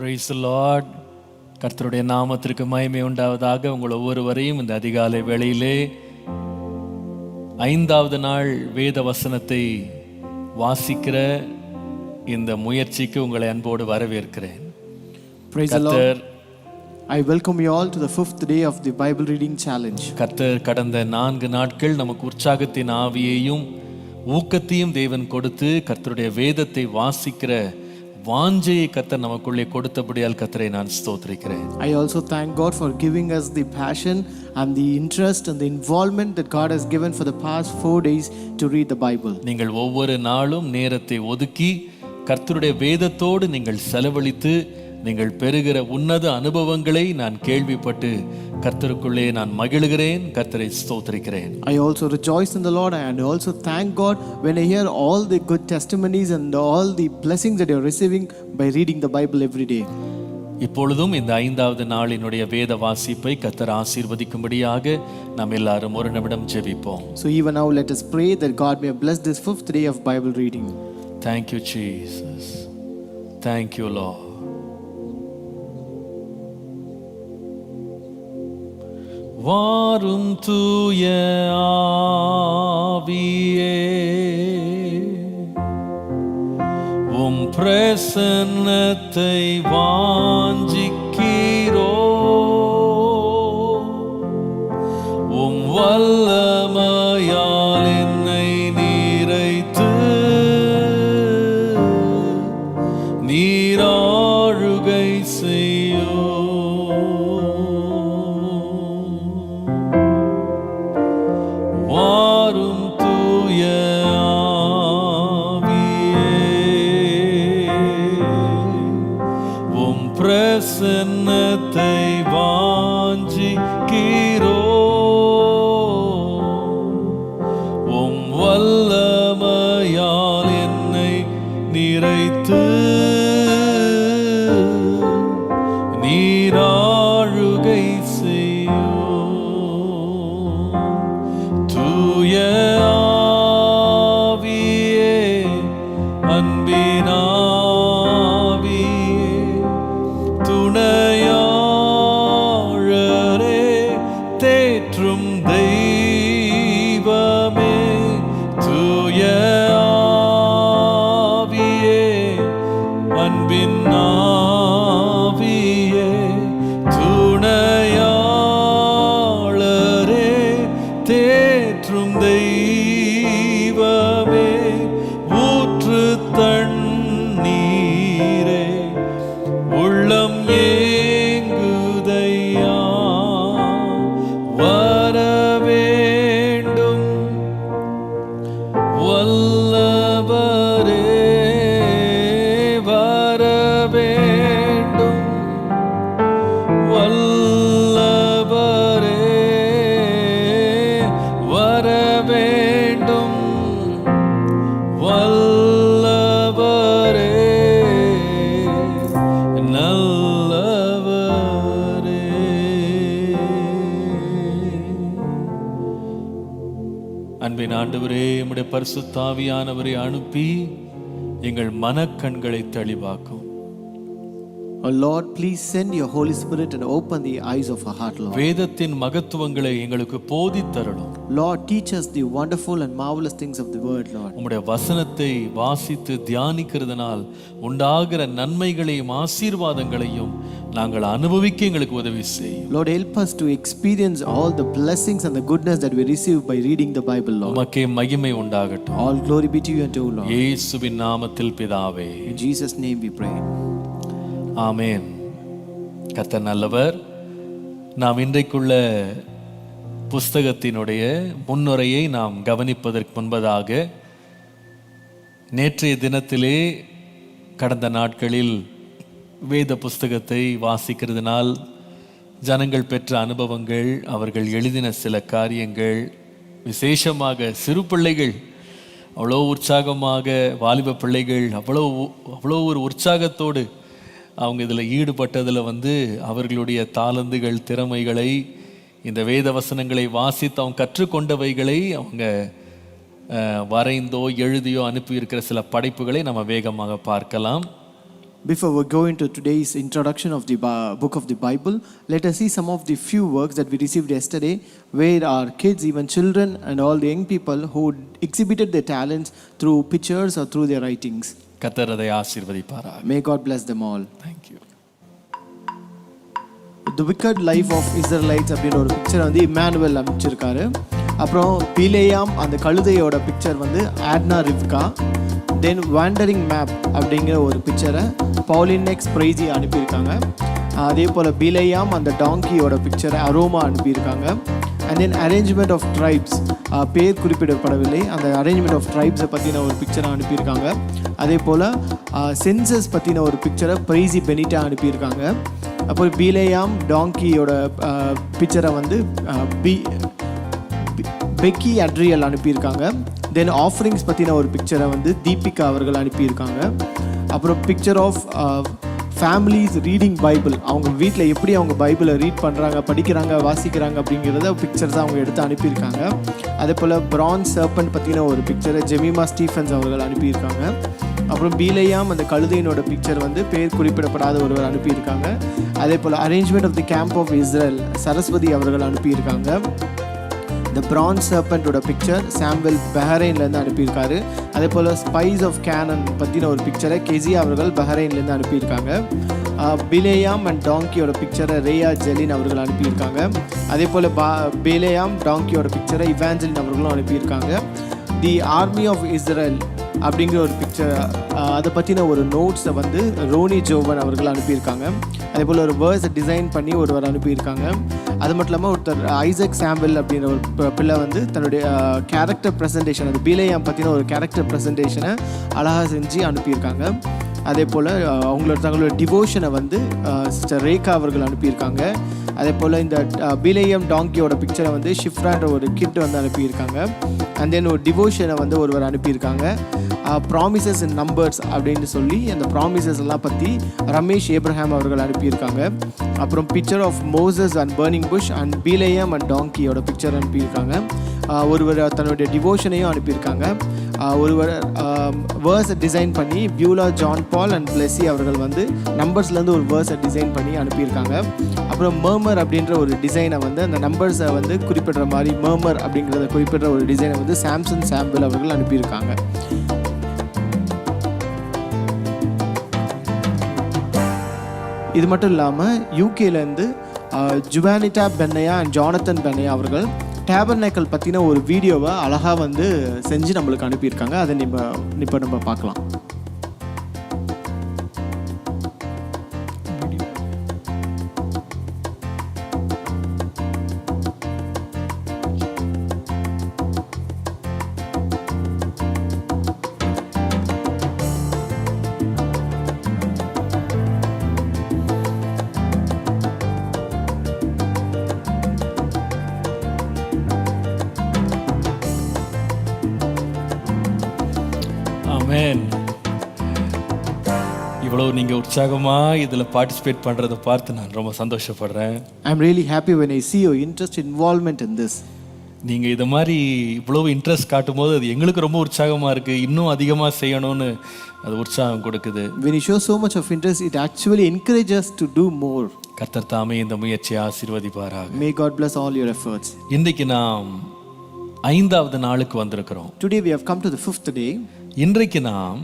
Praise the Lord. கர்த்தருடைய நாமத்திற்கு மகிமை உண்டாவதாக. உங்கள் ஒவ்வொருவரையும் இந்த அதிகாலை வேளையிலே 5வது நாள் வேத வசனத்தை வாசிக்கிற இந்த முயற்சிக்கு உங்களை அன்போடு வரவேற்கிறேன். Praise the Lord. I welcome you all to the 5th day of the Bible reading challenge. கர்த்தர் கடந்த 4 நாட்கள் நமக்கு உற்சாகத்தின் ஆவியையும் ஊக்கத்தையும் தேவன் கொடுத்து கர்த்தருடைய வேதத்தை வாசிக்கிற வாஞ்சையை கர்த்தர் நமக்குள்ளே கொடுத்தபடியால் கர்த்தரை நான் ஸ்தோத்திரிக்கிறேன். I also thank God for giving us the passion and the interest and the involvement that God has given for the past 4 days to read the Bible. நீங்கள் ஒவ்வொரு நாளும் நேரத்தை ஒதுக்கி கர்த்தருடைய வேதத்தோடு நீங்கள் செலவழித்து நீங்கள் பெறுகிற உன்னத அனுபவங்களை நான் கேள்விப்பட்டு கர்த்தருக்குள்ளே நான் மகிழுகிறேன், கர்த்தரை ஸ்தோத்திரிக்கிறேன். I also rejoice in the Lord and also thank God when I hear all the good testimonies and all the blessings that you are receiving by reading the Bible every day. இப்பொழுதும் இந்த 5வது நாளினுடைய வேத வாசிப்பை கர்த்தர் ஆசீர்வதிக்கும்படியாக நாம் எல்லாரும் ஒரு நிமிடம் ஜெபிப்போம். So even now let us pray that God may bless this 5th day of Bible reading. Thank you Jesus. Thank you Lord. வாரும் தூய ஆவியே, உம் பிரசன்னத்தை வாஞ்சிக்கிறோ, உம் வல்லமையால் என்னை நிறைத்து நீராழுகை செய்யோ. வாரும் தூய ஆவியே, உம் பிரசன்னத்தை வாஞ்சிக்கிறோ, உம் வல்லமையால் என்னை நிறைத்து நீராழுகை செய்யோ. தூய ஆவியே, அன்பின் ஆவியே, துணையாளரே, தேற்றும் தெய்வமே. தூய ஆவியே, அன்பின் ஆவியே, துணையாளரே, தேற்றும் தெய்வமே. ஊற்று தண்ணீரே, உள்ளம் ஏங்குதையா, வரவேண்டும் வல்லவரே, வரவேண்டும் வல்லவரே, வரவேண்டும் வல்லவரே, நல்லவரே. அன்பின் ஆண்டவரே, உம்முடைய பரிசுத்த ஆவியானவரை அனுப்பி எங்கள் மனக்கண்களை தெளிவாக்கும். Oh Lord, please send your Holy Spirit and open the eyes of our heart, Lord. வேதத்தின் மகத்துவங்களை எங்களுக்கு போதித்தரணும். Lord, teach us the wonderful and marvelous things of the word, Lord. உம்முடைய வசனத்தை வாசித்து தியானிக்கிறதுனால் உண்டாகிற நன்மைகளையும் ஆசீர்வாதங்களையும் நாங்கள் அனுபவிக்க எங்களுக்கு உதவி செய்யும். Lord, help us to experience all the blessings and the goodness that we receive by reading the Bible, Lord. உமக்கே மகிமை உண்டாகட்டும். All glory be to you and to you, Lord. இயேசுவின் நாமத்தில் பிதாவே, In Jesus' name we pray. ஆமென். கர்த்தர் நல்லவர். நாம் இன்றைக்குள்ள புஸ்தகத்தினுடைய முன்னுரையை நாம் கவனிப்பதற்கு முன்பதாக நேற்றைய தினத்திலே கடந்த நாட்களில் வேத புஸ்தகத்தை வாசிக்கிறதுனால் ஜனங்கள் பெற்ற அனுபவங்கள், அவர்கள் எழுதின சில காரியங்கள், விசேஷமாக சிறு பிள்ளைகள் அவ்வளோ உற்சாகமாக, வாலிப பிள்ளைகள் அவ்வளோ ஒரு உற்சாகத்தோடு அவங்க இதில் ஈடுபட்டதில் அவர்களுடைய தாளந்துகள், திறமைகளை, இந்த வேத வசனங்களை வாசித்து அவங்க கற்றுக்கொண்டவைகளை அவங்க வரைந்தோ எழுதியோ அனுப்பியிருக்கிற சில படைப்புகளை நம்ம வேகமாக பார்க்கலாம். Before we go into today's introduction of the book of the Bible, let us see some of the few works that we received yesterday, where our kids, even children, and all the young people who exhibited their talents through pictures or through their writings. கர்த்தர் அதை ஆசீர்வதிப்பாராக. May God bless them all. Thank you. The wicked life of Israelites அப்படின்ற ஒரு picture வந்து Emmanuel அமைச்சிருக்காரு. அப்புறம் பிலேயாம் அந்த கழுதையோட picture வந்து ஆட்னா ரிவ்கா. தென் wandering map அப்படிங்கிற ஒரு பிக்சரை பாலினெக்ஸ் பிரைஸி அனுப்பியிருக்காங்க. அதே போல் பிலேயாம் அந்த டாங்கியோட பிக்சரை அரோமா அனுப்பியிருக்காங்க. And then arrangement of tribes, பேர் குறிப்பிடப்படவில்லை, அந்த அரேஞ்ச்மெண்ட் ஆஃப் ட்ரைப்ஸை பற்றின ஒரு பிக்சரை அனுப்பியிருக்காங்க. அதே போல் சென்சஸ் பற்றின ஒரு பிக்சரை பிரைஸி பெனிட்டா அனுப்பியிருக்காங்க. அப்புறம் பிலேயாம் டாங்கியோட பிக்சரை வந்து பெக்கி அட்ரியல் அனுப்பியிருக்காங்க. தென் ஆஃபரிங்ஸ் பற்றின ஒரு பிக்சரை வந்து தீபிகா அவர்கள் அனுப்பியிருக்காங்க. அப்புறம் picture of families reading Bible, அவங்க வீட்டில் எப்படி அவங்க பைபிளை ரீட் பண்ணுறாங்க, படிக்கிறாங்க, வாசிக்கிறாங்க அப்படிங்கிறத பிக்சர்ஸ் அவங்க எடுத்து அனுப்பியிருக்காங்க. அதே போல் பிரான்ஸ் சர்பன்ட் பற்றின ஒரு பிக்சரை ஜெமிமா ஸ்டீஃபன்ஸ் அவர்கள் அனுப்பியிருக்காங்க. அப்புறம் பீலேயாம் அந்த கழுதையினோட பிக்சர் வந்து பேர் குறிப்பிடப்படாத ஒருவர் அனுப்பியிருக்காங்க. அதே போல் arrangement of the camp of Israel Saraswathi அவர்கள் அனுப்பியிருக்காங்க. த பிரான்ஸ் சர்பன்ட்டோட பிக்சர் சாம்வெல் பஹ்ரைன்லேருந்து அனுப்பியிருக்காரு. அதே போல் ஸ்பைஸ் ஆஃப் கேனன் பற்றின ஒரு பிக்சரை கெசியா அவர்கள் பஹ்ரைன்லேருந்து அனுப்பியிருக்காங்க. பிலேயாம் அண்ட் டாங்கியோட பிக்சரை ரேயா ஜெலின் அவர்கள் அனுப்பியிருக்காங்க. அதே போல் பிலேயாம் டாங்கியோட பிக்சரை இவாஞ்சலின் அவர்களும் அனுப்பியிருக்காங்க. தி ஆர்மி ஆஃப் இஸ்ரேல் அப்படிங்கிற ஒரு பிக்சர், அதை பற்றின ஒரு நோட்ஸை வந்து ரோனி ஜோவன் அவர்கள் அனுப்பியிருக்காங்க. அதே போல் ஒரு வேர்ஸை டிசைன் பண்ணி ஒருவர் அனுப்பியிருக்காங்க. அது மட்டும் இல்லாமல் ஒருத்தர் ஐசக் சாம்பல் அப்படின்ற ஒரு பிள்ளை வந்து தன்னுடைய கேரக்டர் ப்ரெசன்டேஷன், அது பீலேயாம் பற்றின ஒரு கேரக்டர் ப்ரெசன்டேஷனை அழகாக செஞ்சு அனுப்பியிருக்காங்க. அதே போல் தங்களோட டிவோஷனை வந்து சிஸ்டர் ரேகா அவர்கள் அனுப்பியிருக்காங்க. அதே போல் இந்த பீலேயாம் டாங்கியோட பிக்சரை வந்து ஷிஃப்ரான்ற ஒரு கிட் வந்து அனுப்பியிருக்காங்க. அண்ட் தென் ஒரு டிவோஷனை வந்து ஒருவர் அனுப்பியிருக்காங்க. ப்ராமிசஸ் இன் நம்பர்ஸ் அப்படின்னு சொல்லி அந்த ப்ராமிசஸ் எல்லாம் பற்றி ரமேஷ் ஏப்ரஹாம் அவர்கள் அனுப்பியிருக்காங்க. அப்புறம் picture of Moses and burning bush and Balaam and டாங்கியோட பிக்சர் அனுப்பியிருக்காங்க. ஒருவர் தன்னுடைய டிவோஷனையும் அனுப்பியிருக்காங்க. ஒருவர் வேர்ஸை டிசைன் பண்ணி Beulah John Paul and Blessy அவர்கள் வந்து நம்பர்ஸ்லேருந்து ஒரு வேர்ஸை டிசைன் பண்ணி அனுப்பியிருக்காங்க. அப்புறம் மர்மர் அப்படின்ற ஒரு டிசைனை வந்து அந்த நம்பர்ஸை வந்து குறிப்பிடுற மாதிரி மர்மர் அப்படிங்கிறத குறிப்பிடுற ஒரு டிசைனை வந்து சாம்சன் சாம்பல் அவர்கள் அனுப்பியிருக்காங்க. இது மட்டும் இல்லாமல் யூகேலேருந்து ஜுவானிட்டா பென்னையா அண்ட் ஜானத்தன் பென்னையா அவர்கள் டேபர்நேக்கல் பற்றின ஒரு வீடியோவை அழகாக வந்து செஞ்சு நம்மளுக்கு அனுப்பியிருக்காங்க. அதை இப்போ நம்ம பார்க்கலாம். இவ்வளோ நீங்கள் உற்சாகமாக இதில் பார்ட்டிசிபேட் பண்ணுறதை பார்த்து நான் ரொம்ப சந்தோஷப்படுறேன். I'm really happy when I see your interest involvement in this. நீங்கள் இதை மாதிரி இவ்வளோ இன்ட்ரெஸ்ட் காட்டும் போது அது எங்களுக்கு ரொம்ப உற்சாகமாக இருக்குது. இன்னும் அதிகமாக செய்யணும்னு அது உற்சாகம் கொடுக்குது. When you show so much of interest, it actually encourages us to do more. கர்த்தர் தாமே இந்த முயற்சியை ஆசீர்வதிப்பாராக. May God bless all your efforts. இன்றைக்கு நாம் 5வது நாளுக்கு வந்திருக்கிறோம். Today we have come to the 5th day. இன்றைக்கு நாம்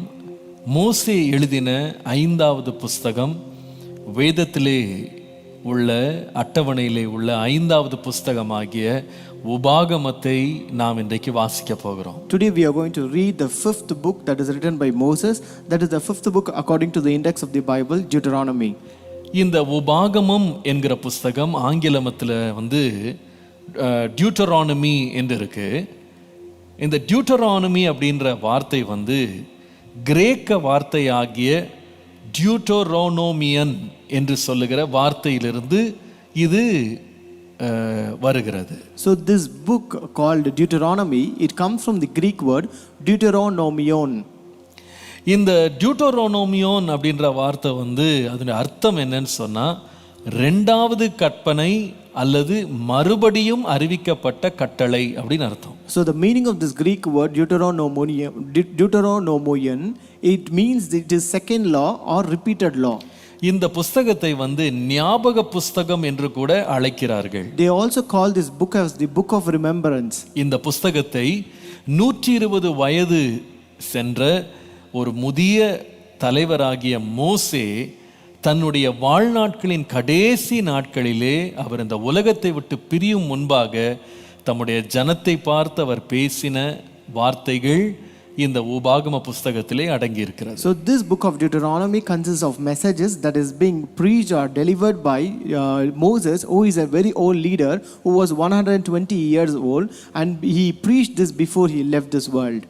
மோசே எழுதின 5வது புஸ்தகம், வேதத்திலே உள்ள அட்டவணையிலே உள்ள 5வது புஸ்தகமாகிய உபாகமத்தை நாம் இன்றைக்கு வாசிக்க போகிறோம். Today we are going to read the 5th book that is written by Moses. That is the 5th book according to the index of the Bible, Deuteronomy. இந்த உபாகமம் என்கிற புஸ்தகம் ஆங்கிலத்தில் வந்து டியூட்டரானமி என்று இருக்கு. இந்த டியூட்டரானமி அப்படின்ற வார்த்தை வந்து கிரேக்க வார்த்தையாகிய டியூட்டரோனோமியன் என்று சொல்லுகிற வார்த்தையிலிருந்து இது வருகிறது. So this book called Deuteronomy, it comes from the Greek word deuteronomion. இந்த டியூட்டரோனோமியோன் அப்படின்ற வார்த்தை வந்து அதனுடைய அர்த்தம் என்னன்னு சொன்னால் 2வது கற்பனை அல்லது மறுபடியும் அறிவிக்கப்பட்ட கட்டளை அப்படின்னு அர்த்தம். So the meaning of this Greek word deuteronomion, it means it is second law or repeated law. இந்த புஸ்தகத்தை ஞாபக புஸ்தகம் என்று கூட அழைக்கிறார்கள். They also call this book as the book of remembrance. இந்த புஸ்தகத்தை 120 வயது சென்ற ஒரு முதிய தலைவராகிய மோசே தன்னுடைய வாழ்நாட்களின் கடைசி நாட்களிலே அவர் இந்த உலகத்தை விட்டு பிரியும் முன்பாக தம்முடைய ஜனத்தை பார்த்து அவர் பேசின வார்த்தைகள் இந்த உபாகம புஸ்தகத்திலே அடங்கி இருக்கிறது. So this book of Deuteronomy consists of messages that is being preached or delivered by Moses, who is a very old leader who was 120 years old, and he preached this before he left this world.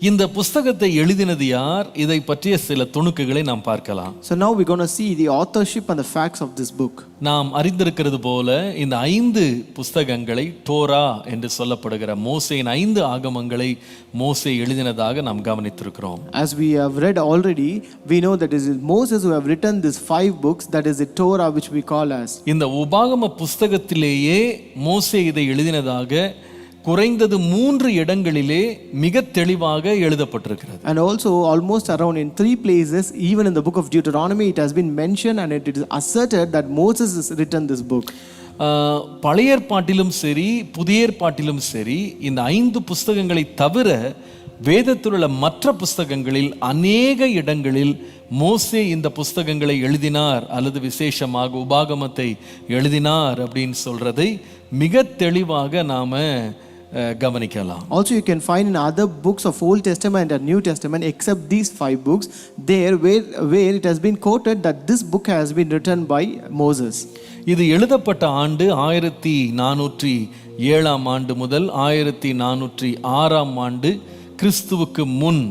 இந்த புஸ்தகத்தை எழுதினது யார்? இதை பற்றிய சில துணுக்குகளை நாம் பார்க்கலாம். So now we're going to see the authorship and the facts of this book. நாம் அறிந்திருக்கிறது போல இந்த 5 புஸ்தகங்களை டோரா என்று சொல்லப்படுகிற மோசேயின் 5 ஆகமங்களை மோசே எழுதினதாக நாம் கவனித்திருக்கிறோம். As we have read already, we know that it is Moses who have written these 5 books, that is the Torah which we call as. இந்த உபாகம புஸ்தகத்திலேயே மோசே இதை எழுதினதாக குறைந்தது 3 இடங்களிலே மிக தெளிவாக எழுதப்பட்டிருக்கிறது. And also almost around in 3 places, even in the book of Deuteronomy, it has been mentioned and it is asserted that Moses has written this book. பழைய ஏற்பாட்டிலும் சரி புதிய ஏற்பாட்டிலும் சரி இந்த 5 புஸ்தகங்களை தவிர வேதத்தில் உள்ள மற்ற புஸ்தகங்களில் அநேக இடங்களில் மோசே இந்த புஸ்தகங்களை எழுதினார் அல்லது விசேஷமாக உபாகமத்தை எழுதினார் அப்படின்னு சொல்றதை மிக தெளிவாக நாம கவனிக்கலாம். Also you can find in other books of Old Testament and New Testament except these 5 books there where it has been quoted that this book has been written by Moses. இது எழுதப்பட்ட ஆண்டு 1407 ஆண்டு முதல் 1406 ஆண்டு கிறிஸ்துவுக்கு முன்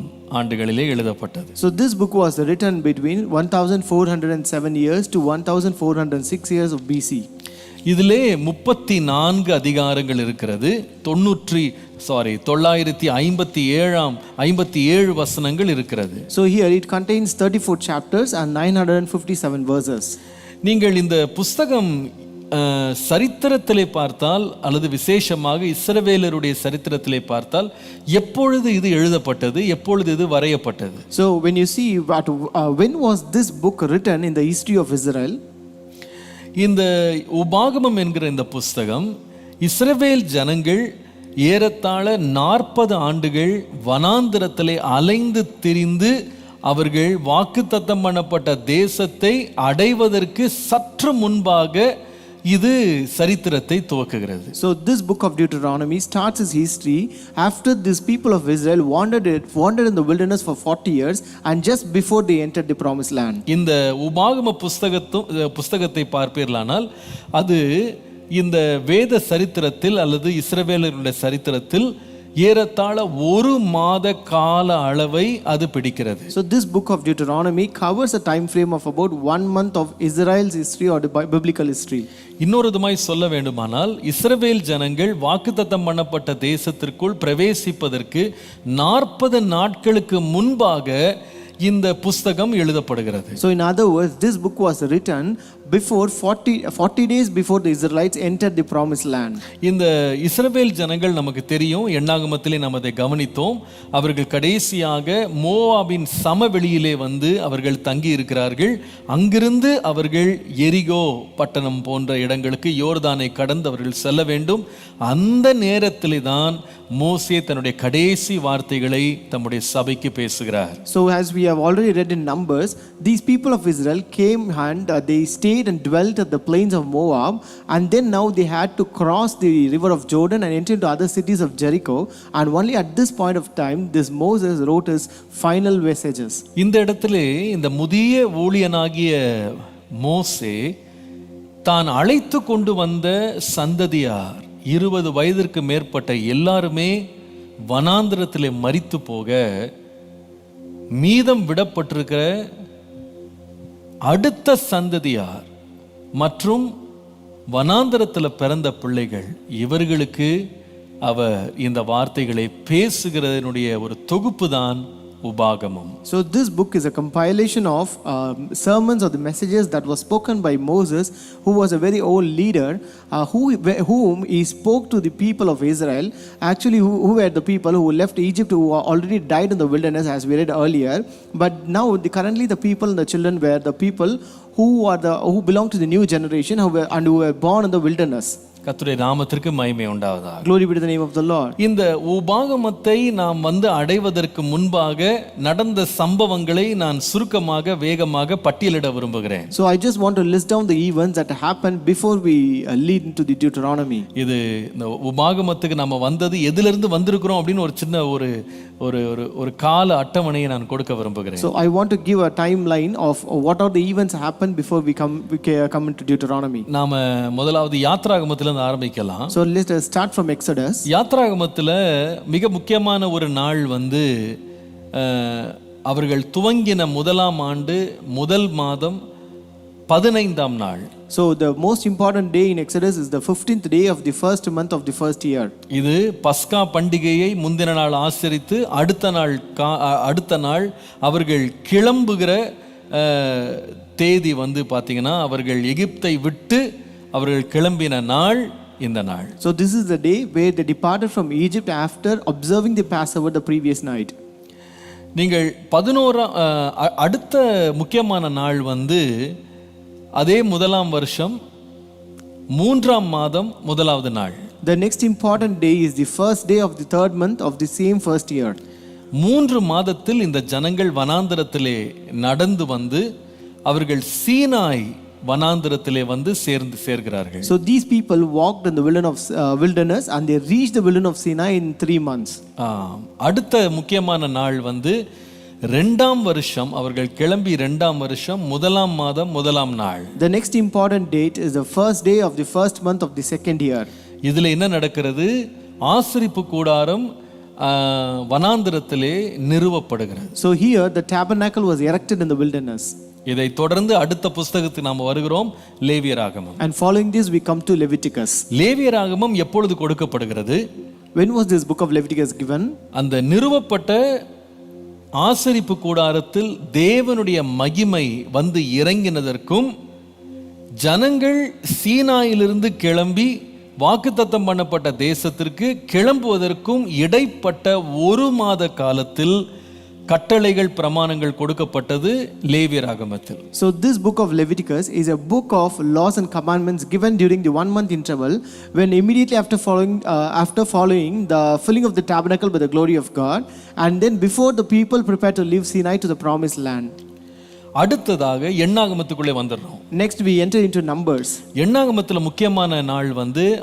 ஆண்டுகளிலே எழுதப்பட்டது. So this book was written between 1407 years to 1406 years of BC. இதிலே 34 அதிகாரங்கள் இருக்கிறது. 957 வசனங்கள் இருக்கிறது. So here it contains 34 chapters and 957 verses. நீங்கள் இந்த புஸ்தகம் சரித்திரத்திலே பார்த்தால் அல்லது விசேஷமாக இஸ்ரவேலருடைய சரித்திரத்திலே பார்த்தால் எப்பொழுது இது எழுதப்பட்டது, எப்பொழுது இது வரையப்பட்டது? So when you see when was this book written in the history of Israel? இந்த உபாகமம் என்கிற இந்த புஸ்தகம் இஸ்ரவேல் ஜனங்கள் ஏறத்தாழ 40 ஆண்டுகள் வனாந்திரத்திலே அலைந்து திரிந்து அவர்கள் வாக்குத்தத்தம் பண்ணப்பட்ட தேசத்தை அடைவதற்கு சற்று முன்பாக இது சரித்திரத்தை துவக்குகிறது. So this book of Deuteronomy starts its history after these people of Israel wandered in the wilderness for 40 years and just before they entered the promised land. இந்த உபாகம புஸ்தகத்தை பார்ப்பீர்களானால் அது இந்த வேத சரித்திரத்தில் அல்லது இஸ்ரவேலருடைய சரித்திரத்தில் ஏறத்தாழ 1 மாத கால அளவை அது பிடிக்கிறது. So this book of Deuteronomy covers a time frame of about 1 month of Israel's history or the biblical history. இன்னொரு விதமாய் சொல்ல வேண்டுமானால் இஸ்ரவேல் ஜனங்கள் வாக்குத்தத்தம் பண்ணப்பட்ட தேசத்திற்குள் பிரவேசிப்பதற்கு 40 நாட்களுக்கு முன்பாக இந்த புஸ்தகம் எழுதப்படுகிறது. So in other words, this book was written before 40 days before the Israelites entered the promised land. இந்த இஸ்ரவேல் ஜனங்கள் நமக்கு தெரியும், எண்ணாகமத்திலே நாம் அதை கவனித்தோம். அவர்கள் கடைசியாக மோவாபின் சமவெளியிலே அவர்கள் தங்கி இருக்கிறார்கள். அங்கிருந்து அவர்கள் எரிகோ பட்டணம் போன்ற இடங்களுக்கு யோர்தானை கடந்து அவர்கள் செல்ல வேண்டும். அந்த நேரத்திலே தான் மோசே தன்னுடைய கடைசி வார்த்தைகளை தம்முடைய சபைக்கு பேசுகிறார். So as we have already read in Numbers, these people of Israel came and they stayed and dwelt at the plains of Moab, and then now they had to cross the river of Jordan and enter into other cities of Jericho, and only at this point of time this Moses wrote his final messages. இந்த இடத்திலே இந்த முதிய ஊழியனாகிய மோசே தான் அழைத்து கொண்டு வந்த சந்ததியார் 20 வயதிற்கு மேற்பட்ட எல்லாருமே வனாந்திரத்திலே மரித்து போக மீதம் விடப்பட்டிருக்கிற அடுத்த சந்ததியார் மற்றும் வனாந்திரத்தில் பிறந்த பிள்ளைகள் இவர்களுக்கு அவர் இந்த வார்த்தைகளை பேசுகிறதனுடைய ஒரு தொகுப்பு தான் உபாகமம். So this book is a compilation of sermons or the messages that was spoken by Moses, who was a very old leader, whom he spoke to the people of Israel. Actually, who were the people who left Egypt, who already died in the wilderness, as we read earlier. But now, currently, the people and the children were the people who belong to the new generation, who were born in the wilderness. கர்த்தருடைய நாமத்திற்கு மகிமை உண்டாவதாக. Glory be to the name of the Lord. இந்த உபாகமத்தை நாம் அடைவதற்கு முன்பாக நடந்த சம்பவங்களை நான் சுருக்கமாக வேகமாக பட்டியலிட விரும்புகிறேன். So I just want to list down the events that happened before we lead into the Deuteronomy. இது இந்த உபாகமத்துக்கு நம்ம வந்தது எதிலிருந்து வந்திருக்கிறோம் அப்படின்னு ஒரு சின்ன ஒரு கால அட்டவணையை நான் கொடுக்க விரும்புகிறேன். So I want to give a timeline of what are the events happened before we come into Deuteronomy. நாம முதலாவது யாத்ராகமத்திலிருந்து ஆரம்பிக்கலாம். So let's start from Exodus. யாத்ராகமத்துல மிக முக்கியமான ஒரு நாள் அவர்கள் துவங்கின முதலாம் ஆண்டு முதல் மாதம் 15ஆம் நாள். So the most important day in Exodus is the 15th day of the first month of the first year. இது பஸ்கா பண்டிகையை முந்தின நாள் ஆசரித்து அடுத்த நாள் அவர்கள் கிளம்புகிற தேதி பாத்தீங்கன்னா அவர்கள் எகிப்தை விட்டு அவர்கள் கிளம்பின நாள் இந்த நாள். So this is the day where they departed from Egypt after observing the Passover the previous night. நீங்கள் 11 அடுத்த முக்கியமான நாள் அதே முதலாம் வருஷம் 3ஆம் மாதம் முதலாவது நாள். The next important day is the first day of the third month of the same first year. 3 மாதத்தில் இந்த ஜனங்கள் வனாந்தரத்திலே நடந்து அவர்கள் சீனாய் வனாந்தரத்திலே சேர்கிறார்கள். So these people walked in the wilderness and they reached the wilderness of Sinai in 3 months. அடுத்த முக்கியமான நாள் 2ஆம் வருஷம் அவர்கள் கிளம்பி 2ஆம் வருஷம் முதலாம் மாதம் முதலாம் நாள். The next important date is the first day of the first month of the second year. இதுல என்ன நடக்கிறது? ஆசரிப்பு கூடாரம் வனாந்தரத்திலே நிறுவப்படுகிறது. So here the tabernacle was erected in the wilderness. இதை தொடர்ந்து அடுத்த புத்தகத்துக்கு நாம் வருகிறோம், லேவியராகமம். And following this we come to Leviticus. லேவியராகமம் எப்பொழுது கொடுக்கப்படுகிறது? When was this book of Leviticus given? அந்த நிறுவப்பட்ட ஆசரிப்பு கூடாரத்தில் தேவனுடைய மகிமை இறங்கினதற்கும் ஜனங்கள் சீனாயிலிருந்து கிளம்பி வாக்குத்தத்தம் பண்ணப்பட்ட தேசத்திற்கு கிளம்புவதற்கும் இடைப்பட்ட 1 மாத காலத்தில் கட்டளைகள் பிரமாணங்கள் கொடுக்கப்பட்டது லேவியராகமத்தில். So this book of Leviticus is a book of laws and commandments given during the 1 month interval, when immediately after following the filling of the tabernacle by the glory of God, and then before the people prepare to leave Sinai to the promised land. அடுத்ததாக எண்ணாகமத்துக்குள்ளே வந்துடுறோம். Next we enter into Numbers. எண்ணாகமத்துல முக்கியமான நாள்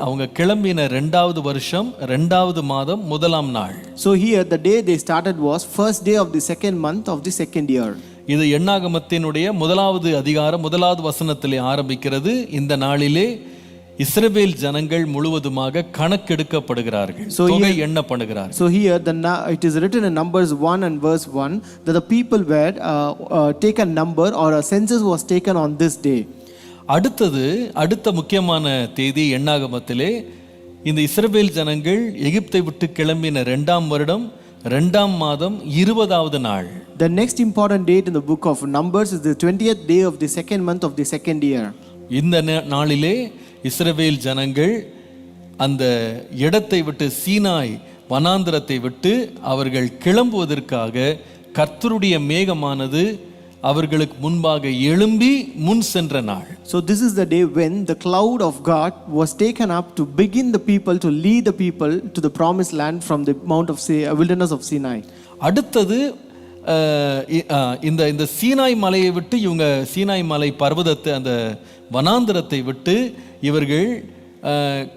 அவங்க கிளம்பின 2வது வருஷம் 2வது மாதம் முதலாம் நாள். So here the day they started was first day of the second month of the second year. இது எண்ணாகமத்தினுடைய முதலாவது அதிகாரம் முதலாவது வசனத்திலே ஆரம்பிக்கிறது. இந்த நாளிலே இஸ்ரவேல் ஜனங்கள் முழுவதுமாக கணக்கெடுக்கப்படுகிறார்கள், தொகை எண்ணப்படுகிறார்கள். So here it is written in Numbers 1 and verse 1 that the people were taken number, or a census was taken on this day. அடுத்த முக்கியமான தேதி எண்ணாகமத்திலே இந்த இஸ்ரவேல் ஜனங்கள் எகிப்தை விட்டு கிளம்பின 2ஆம் வருடம் 2ஆம் மாதம் 20வது நாள். The next important date in the book of Numbers is the 20th day of the second month of the second year. இந்த நாளிலே இஸ்ரவேல் ஜனங்கள் அந்த இடத்தை விட்டு சீனாய் வனாந்தரத்தை விட்டு அவர்கள் கிளம்புவதற்காக கர்த்தருடைய மேகமானது அவர்களுக்கு முன்பாக எழும்பி முன் சென்ற நாள். So this is the day when the cloud of God was taken up to begin the people to lead the people to the promised land from the wilderness of Sinai. அடுத்தது இந்த சீனாய் மலையை விட்டு இவங்க சீனாய் மலை பர்வதத்தை அந்த வனாந்தரத்தை விட்டு இவர்கள்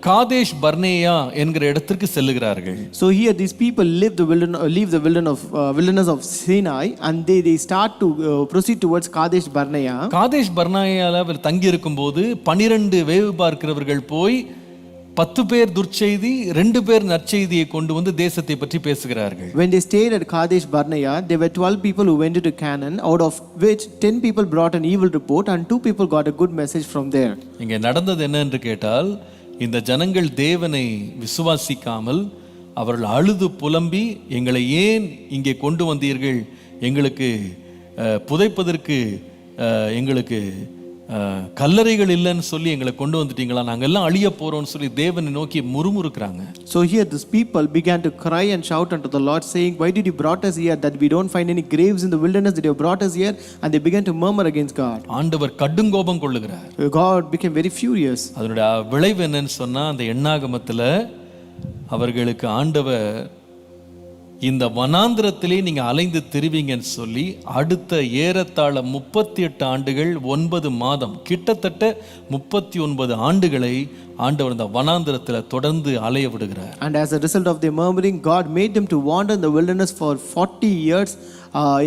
காதேஷ் பர்னேயா என்கிற இடத்திற்கு செல்லுகிறார்கள். So here these people leave the wilderness of Sinai, and they start to proceed towards Kadesh Barnea. காதேஷ் பர்னேயால அவர் தங்கி இருக்கும்போது 12 வேவு பார்க்கிறவர்கள் போய் 10 பேர் துர்ச்செய்தி 2 பேர் நற்செய்தியை கொண்டு தேசத்தை பற்றி பேசுகிறார்கள். When they stayed at Kadesh Barnea, there were 12 people who went into Canaan, out of which 10 people brought an evil report and 2 people got a good message from there. இங்கே நடந்தது என்ன என்று கேட்டால், இந்த ஜனங்கள் தேவனை விசுவாசிக்காமல் அவர்கள் அழுது புலம்பி, எங்களை ஏன் இங்கே கொண்டு வந்தீர்கள், எங்களுக்கு புதைப்பதற்கு எங்களுக்கு கல்லறைகள் இல்லைன்னு சொல்லி எங்களை கொண்டு வந்துட்டீங்களா, நாங்கள் எல்லாம் அழிய போறோம்னு சொல்லி தேவனை நோக்கி முறுமுறுக்கிறாங்க. So here these people began to cry and shout unto the Lord, saying, why did you brought us here, that we don't find any graves in the wilderness, that you have brought us here? And they began to murmur against God. ஆண்டவர் கடுங்கோபம் கொள்ளுகிறார். God became very furious. அதனுடைய விளைவு என்னன்னு சொன்னா, அந்த எண்ணாகமத்துல அவர்களுக்கு ஆண்டவர் இந்த வனாந்திரத்திலே நீங்க அலைந்து திரிவீங்கன்னு சொல்லி அடுத்த ஏறத்தாழ 38 ஆண்டுகள் 9 மாதம், கிட்டத்தட்ட 39 ஆண்டுகளை ஆண்டவர் இந்த வனாந்திரத்தில் தொடர்ந்து அலைய விடுகிறார். And as a result of their murmuring, God made them to wander in the wilderness for 40 years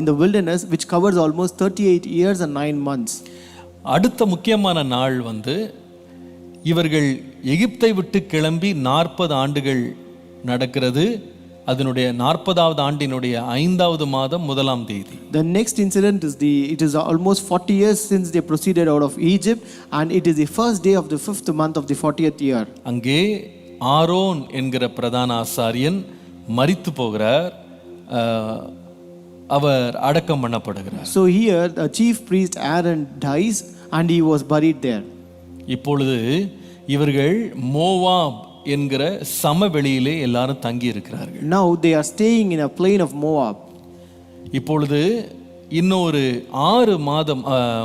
in the wilderness, which covers almost 38 years and 9 months. அடுத்த முக்கியமான நாள் இவர்கள் எகிப்தை விட்டு கிளம்பி 40 ஆண்டுகள் நடக்கிறது. அதனுடைய 40வது ஆண்டினுடைய 5வது மாதம் 1ஆம் தேதி. The next incident is it is almost 40 years since they proceeded out of Egypt, and it is the first day of the 5th month of the 40th year. அங்கே ஆரோன் என்கிற பிரதான ஆசாரியன் மரித்து போகிறார், அவர் அடக்கம் பண்ணப்படுகிறார். So here the chief priest Aaron dies and he was buried there. இப்பொழுது இவர்கள் Moab என்கிற சமவெளியிலே எல்லாரும் தங்கி இருக்கிறார்கள். Now they are staying in a plain of Moab. இப்பொழுது இன்னொரு 6 மாதம்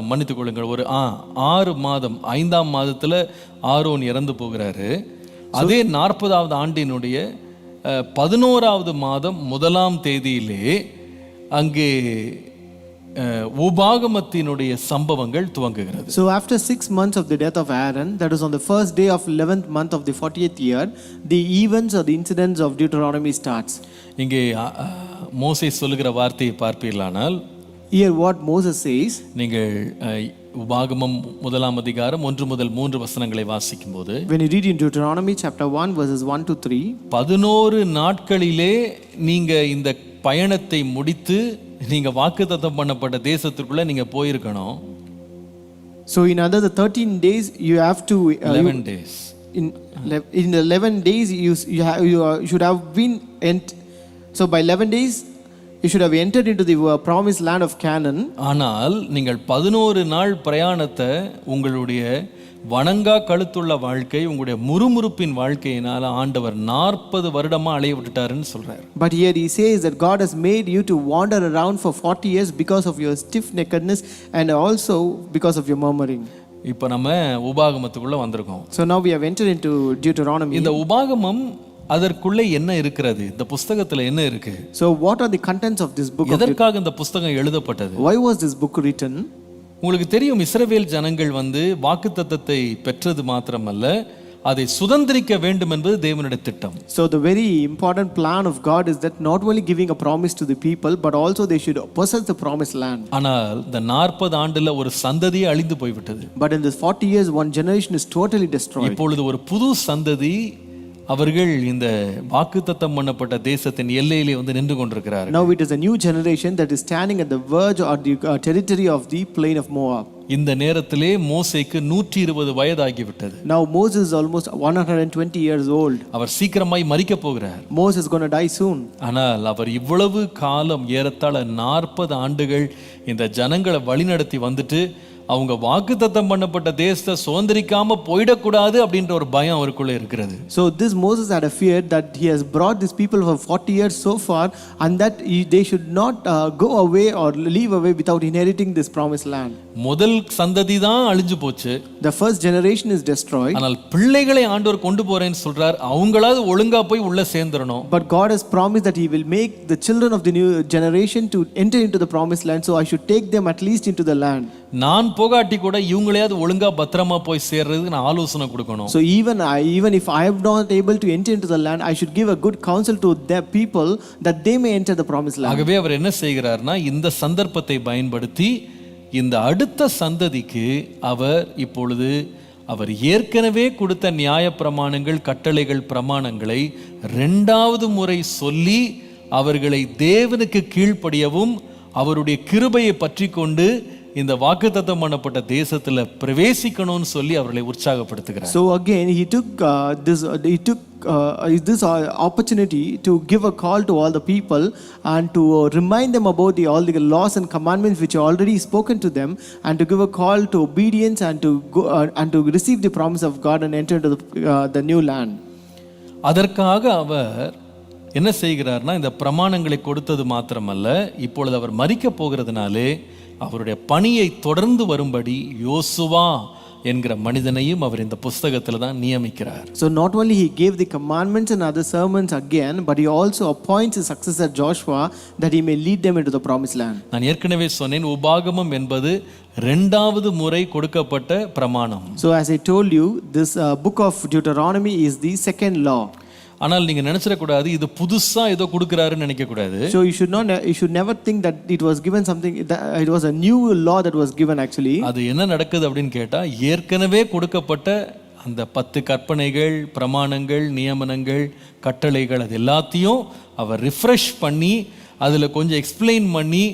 மன்னித்துக் கொள்ளுங்கள், ஒரு 6 மாதம் 5ஆம் மாதத்துல ஆரோன் இறந்து போகிறாரு. அதே 40வது ஆண்டினுடைய 11வது மாதம் 1ஆம் தேதியிலே அங்கே உபாகமத்தினுடைய சம்பவங்கள் துவங்குகிறது. So after 6 months of the death of Aaron, that is on the first day of 11th month of the 40th year, the events or the incidents of Deuteronomy starts. இங்கே மோசே சொல்லுகிற வார்த்தையை பார்ப்பீர்களானால், here what Moses says, நீங்கள் உபாகமம் 1ஆம் அதிகாரம் 1 முதல் 3 வசனங்களை வாசிக்கும்போது, when you read in Deuteronomy chapter 1 verses 1 to 3, 11 நாட்களிலே நீங்க இந்த பயணத்தை முடித்து நீங்க வாக்குத்தத்தம் பண்ணப்பட்ட தேசத்துக்குள்ள நீங்க போயிருக்கணும். So in another 13 days you have to 11 days. In 11 days you should have been so by 11 days you should have entered into the promised land of Canaan. ஆனால் நீங்கள் 11 நாள் பிரயாணத்தை உங்களுடைய வணங்கா கழுத்துள்ள வாழ்க்கை, உங்களுடைய முறுமுறுப்பின் வாழ்க்கையினால ஆண்டவர் 40 வருடமா அலைய விட்டுட்டாருன்னு சொல்றாரு. But here he says that God has made you to wander around for 40 years because of your stiff neckedness and also because of your murmuring. இப்போ நம்ம உபாகமத்துக்குள்ள வந்திருக்கோம். So now we have entered into Deuteronomy. இந்த உபாகமம் அதற்குள்ளே என்ன இருக்கிறது, இந்த புத்தகத்துல என்ன இருக்கு? So what are the contents of this book? எதற்காக இந்த புத்தகம் எழுதப்பட்டது? Why was this book written? உங்களுக்கு தெரியும், இஸ்ரவேல் ஜனங்கள் வாக்குத்தத்தத்தை பெற்றது மாத்திரமல்ல, அதை சுதந்திரிக்க வேண்டும் என்பது தேவனுடைய திட்டம். So the very important plan of God is that not only giving a promise to the people, but also they should possess the promised land. ஆனால் இந்த 40 ஆண்டுல ஒரு சந்ததியே அழிந்து போய்விட்டது. But in this 40 years one generation is totally destroyed. இப்பொழுது ஒரு புது சந்ததி அவர்கள் இந்த வாக்குத்தத்தம் பண்ணப்பட்ட தேசத்தின் எல்லையிலே நின்று கொண்டிருக்கிறார்கள். Now it is a new generation that is standing at the verge or the territory of the plain of Moab. இந்த நேரத்திலே மோசேக்கு 120 வயதாகிவிட்டது. Now Moses is almost 120 years old. அவர் சீக்கிரமாய் மரிக்க போகிறார். Moses is going to die soon. ஆனால் அவர் இவ்வளவு காலம் ஏறத்தாழ 40 ஆண்டுகள் இந்த ஜனங்களை வழிநடத்தி வந்துட்டு அவங்க வாக்குத்தத்தம் பண்ணப்பட்ட தேசத்தை சுதந்திரிக்காம போயிடக்கூடாது அப்படின்ற ஒரு பயம் அவருக்குள்ள இருக்கிறது. So this Moses had a fear that he has brought these people for 40 years so far, and that they should not go away or leave away without inheriting this promised land. முதல் சந்ததி தான் அழிஞ்சு போச்சு. The first generation is destroyed. ஆனால் பிள்ளைகளை ஆண்டவர் கொண்டு போறேன்னு சொல்றார். அவங்களாவது ஒழுங்கா போய் உள்ள சேர்ந்துறணும். But God has promised that he will make the children of the new generation to enter into the promised land, so I should take them at least into the land. நான் போகாட்டி கூட இவங்களையாவது ஒழுங்கா பத்திரமா போய் சேர்றதுக்கு நான் ஆலோசனை கொடுக்கணும். So even if I am not able to enter into the land, I should give a good counsel to the people that they may enter the promised land. ஆகவே அவர் என்ன செய்கிறார்னா, இந்த சந்தர்ப்பத்தை பயன்படுத்தி இந்த அடுத்த சந்ததிக்கு அவர் ஏற்கனவே கொடுத்த நியாய பிரமாணங்கள், கட்டளைகள், பிரமாணங்களை 2வது முறை சொல்லி அவர்களை தேவனுக்கு கீழ்ப்படியவும் அவருடைய கிருபையை பற்றி கொண்டு இந்த வாக்குத்தத்தம் பண்ணப்பட்ட தேசத்துல பிரவேசிக்கணும்னு சொல்லி அவர்களை உற்சாகப்படுத்துகிறார். So again, he took this opportunity to give a call to all the people and to remind them about all the laws and commandments which are already spoken to them, and to give a call to obedience and to go and to receive the promise of God and enter into the new land. அதற்காக அவர் என்ன செய்கிறார்னா, இந்த பிரமாணங்களை கொடுத்தது மாத்திரமல்ல, இப்பொழுது அவர் மரிக்க போகிறதுனாலே அவருடைய பணியை தொடர்ந்து வரும்படி யோசுவா என்கிற மனிதனையும் அவர் இந்த புஸ்தகத்தில் தான் நியமிக்கிறார். So not only he gave the commandments and other sermons again, but he also appoints his successor Joshua that he may lead them into the promised land. நான் ஏற்கனவே சொன்னேன், உபாகமம் என்பது இரண்டாவது முறை கொடுக்கப்பட்ட பிரமாணம். So as I told you, this book of Deuteronomy is the second law. ஆனால் நீங்க நினைச்சிடக்கூடாது இது புதுசா ஏதோ கொடுக்கறாருன்னு நினைக்க கூடாது. So you should never think that it was given something, that it was a new law that was given actually. அது என்ன நடக்குது அப்படின்னு கேட்டா, ஏற்கனவே கொடுக்கப்பட்ட அந்த 10 கற்பனைகள், பிரமாணங்கள், நியமனங்கள், கட்டளைகள் அது எல்லாத்தையும் அவர் ரிஃப்ரெஷ் பண்ணி அதுல கொஞ்சம் எக்ஸ்பிளைன் பண்ணி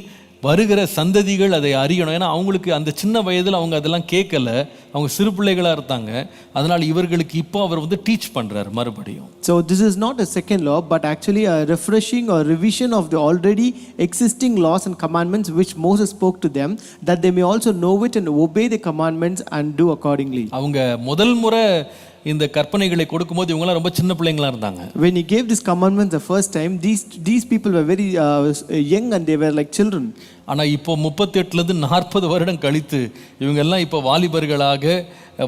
வருகிற சந்ததிகள் அதை அறியணும். ஏன்னா அவங்களுக்கு அந்த சின்ன வயதில் அவங்க அதெல்லாம் கேட்கல, அவங்க சிறு பிள்ளைகளாக இருந்தாங்க. அதனால் இவர்களுக்கு இப்போ அவர் வந்து டீச் பண்ணுறார் மறுபடியும். So this is not a second law, but actually a refreshing or revision of the already existing laws and commandments which Moses spoke to them, that they may also know it and obey the commandments and do accordingly. அவங்க முதல் முறை இந்த கற்பனைகளை கொடுக்கும்போது இவங்களாம் ரொம்ப சின்ன பிள்ளைங்களா இருந்தாங்க. When he gave this commandments the first time, these people were very young and they were like children. ஆனால் இப்போ 38லேருந்து 40 வருடம் கழித்து இவங்க எல்லாம் இப்போ வாலிபர்களாக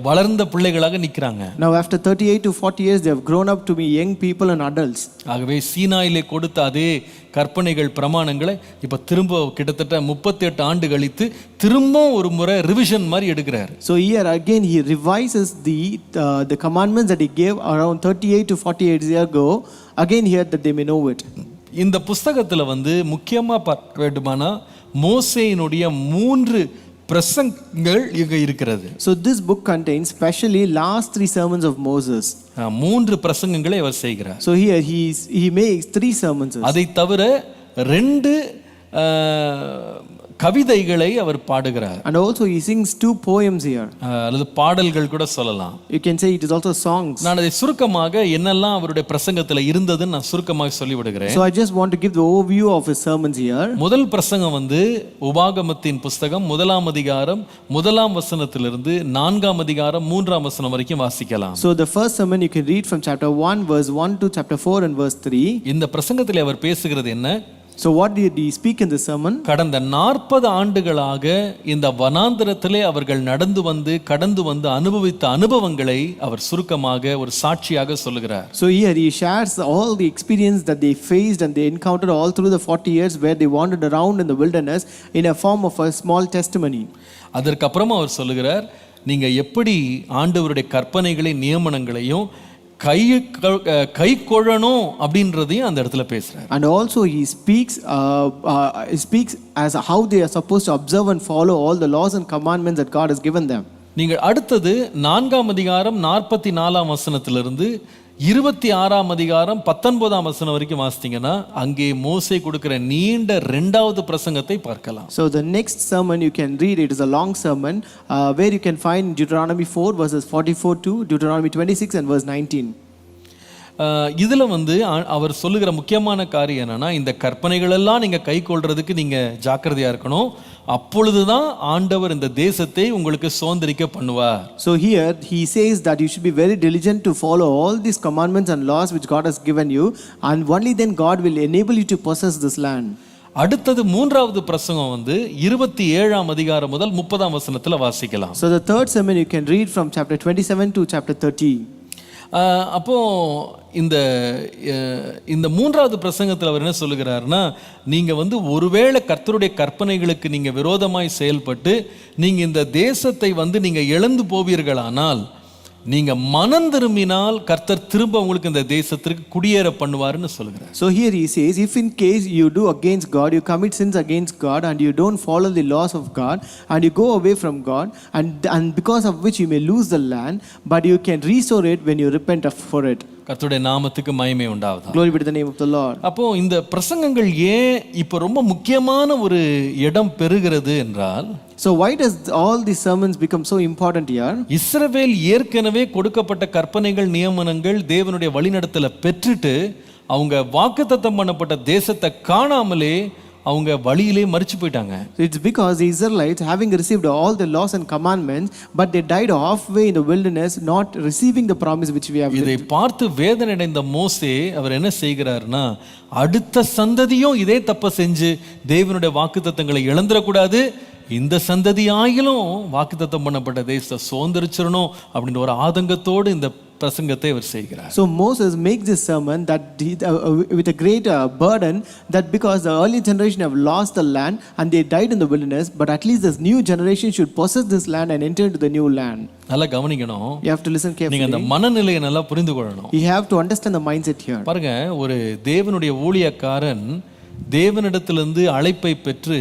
வளர்ந்த பிள்ளைகளாக நிற்கிறாங்க. Now after 38 to 40 years they have grown up to be young people and adults. ஆகவே சீனாயிலே கொடுத்த அதே கற்பனைகள், பிரமாணங்களை இப்போ திரும்ப கிட்டத்தட்ட 38 ஆண்டு கழித்து திரும்ப ஒரு முறை ரிவிஷன் மாதிரி எடுக்கிறார். So here again he revises the commandments that he gave around 38 to 48 years ago, again here that they may know it. இந்த புஸ்தகத்தில் வந்து முக்கியமாக பார்க்க வேண்டுமானா மோசேயினுடைய 3 பிரசங்கங்கள் இங்க இருக்கிறது. So this book contains especially last 3 sermons of Moses. 3 பிரசங்கங்களை அவர் செய்கிறார். So here he makes 3 sermons. அதை தவிர 2 கவிதைகளை அவர் பாடுகிறார். And also he sings 2 poems here. அல்லது பாடல்கள் கூட சொல்லலாம். You can say it is also songs. நான் அதை சுருக்கமாக என்னெல்லாம் அவருடைய பிரசங்கத்தில் இருந்ததுன்னு நான் சுருக்கமாக சொல்லி விடுகிறேன். So I just want to give the overview of his sermons here. முதல் பிரசங்கம் வந்து உபாகமத்தின் புஸ்தகம் 1ஆம் அதிகாரம் 1ஆம் வசனத்திலிருந்து 4ஆம் அதிகாரம் 3ஆம் வசனம் வரைக்கும் வாசிக்கலாம். So the first sermon you can read from chapter 1 verse 1 to chapter 4 and verse 3. இந்த பிரசங்கத்தில் அவர் பேசுகிறது என்ன? So what did he speak in the sermon? கடந்த 40 ஆண்டுகளாக இந்த வனாந்தரத்திலே அவர்கள் கடந்து வந்து அனுபவித்த அனுபவங்களை அவர் சுருக்கமாக ஒரு சாட்சியாக சொல்லுகிறார். So here he shares all the experience that they faced and they encountered all through the 40 years where they wandered around in the wilderness in a form of a small testimony. அதற்கு அப்புறமா அவர் சொல்லுகிறார், நீங்க எப்படி ஆண்டவருடைய கற்பனைகளை, நியமனங்களையும் கை கொள்ளணும் அப்படின்றதையும் அந்த இடத்துல பேசுறார். And also he speaks as how they are supposed to observe and follow all the laws and commandments that God has given them. நீங்கள் அடுத்தது 4ஆம் அதிகாரம் 44ஆம் வசனத்திலிருந்து 26ஆம் அதிகாரம் 19ஆம் வசனம் வரைக்கும் வாசித்தீங்கன்னா அங்கே மோசே கொடுக்கிற நீண்ட 2வது பிரசங்கத்தை பார்க்கலாம். So the next sermon you can read, it is a long sermon where you can find Deuteronomy 4 verses 44 to Deuteronomy 26 and verse 19. இதில் வந்து அவர் சொல்லுகிற முக்கியமான காரியம் என்னன்னா, இந்த கற்பனைகள் எல்லாம் நீங்க கை கொள்றதுக்கு நீங்க ஜாக்கிரதையா இருக்கணும். அப்பொழுதுதான் ஆண்டவர் இந்த தேசத்தை உங்களுக்கு சுதந்திரிக்க பண்ணுவார். So here he says that you should be very diligent to follow all these commandments and laws which God has given you, and only then God will enable you to possess this land. அடுத்தது 3வது பிரசங்கம் வந்து 27ஆம் அதிகாரம் முதல் 30ஆம் வசனத்துல வாசிக்கலாம். So the third sermon you can read from chapter 27 to chapter 30. அப்போ இந்த 3வது பிரசங்கத்தில் அவர் என்ன சொல்லுகிறார்னா, நீங்க வந்து ஒருவேளை கர்த்தருடைய கற்பனைகளுக்கு நீங்க விரோதமாய் செயல்பட்டு நீங்க இந்த தேசத்தை வந்து நீங்க இழந்து போவீர்களானால், நீங்க மனம் திரும்பினால் கர்த்தர் திரும்ப உங்களுக்கு இந்த தேசத்திற்கு குடியேற பண்ணுவார்னு சொல்கிறார். So here he says, if in case you do against God, you commit sins against God and you don't follow the laws of God and you go away from God, and because of which you may lose the land, but you can restore it when you repent for it. கர்த்தருடைய நாமத்துக்கு மகிமை உண்டாவதா. Glory be to the name of the Lord. அப்போ இந்த பிரசங்கங்கள் ஏன் இப்போ ரொம்ப முக்கியமான ஒரு இடம் பெறுகிறது என்றால், So why does all these sermons become so important here? இஸ்ரவேல் ஏற்கனவே கொடுக்கப்பட்ட கற்பனைகள் நியமனங்கள் தேவனுடைய வழிநடத்தலை பெற்றுட்டு அவங்க வாக்குத்தத்தம் பண்ணப்பட்ட தேசத்தை காணாமலே அவங்க வழியிலே மரிச்சு போயிட்டாங்க. So it's because the Israelites, having received all the laws and commandments, but they died halfway in the wilderness, not receiving the promise which we have. இதை பார்த்து வேதனை அடைந்த மோசே அவர் என்ன செய்கிறார்னா, அடுத்த சந்ததியும் இதே தப்ப செஞ்சு தேவனுடைய வாக்குத்தத்தங்களை இழந்துடக்கூடாது, இந்த சந்ததி ஆகிலும் வாக்குத்தத்தம் பண்ணப்பட்ட தேசத்தை சுதந்திரிச்சிடணும் அப்படின்ற ஒரு ஆதங்கத்தோடு இந்த பிரசங்கத்தை அவர் செய்கிறார். So Moses makes this sermon that with a great burden, that because the early generation have lost the land and they died in the wilderness, but at least this new generation should possess this land and enter into the new land. நல்லா கவனிக்கணும். You have to listen carefully. நீங்க அந்த மனநிலையை நல்லா புரிந்து கொள்ளணும். You have to understand the mindset here. பாருங்க, ஒரு தேவனுடைய ஊழியக்காரன் தேவனிடத்திலிருந்து அழைப்பை பெற்று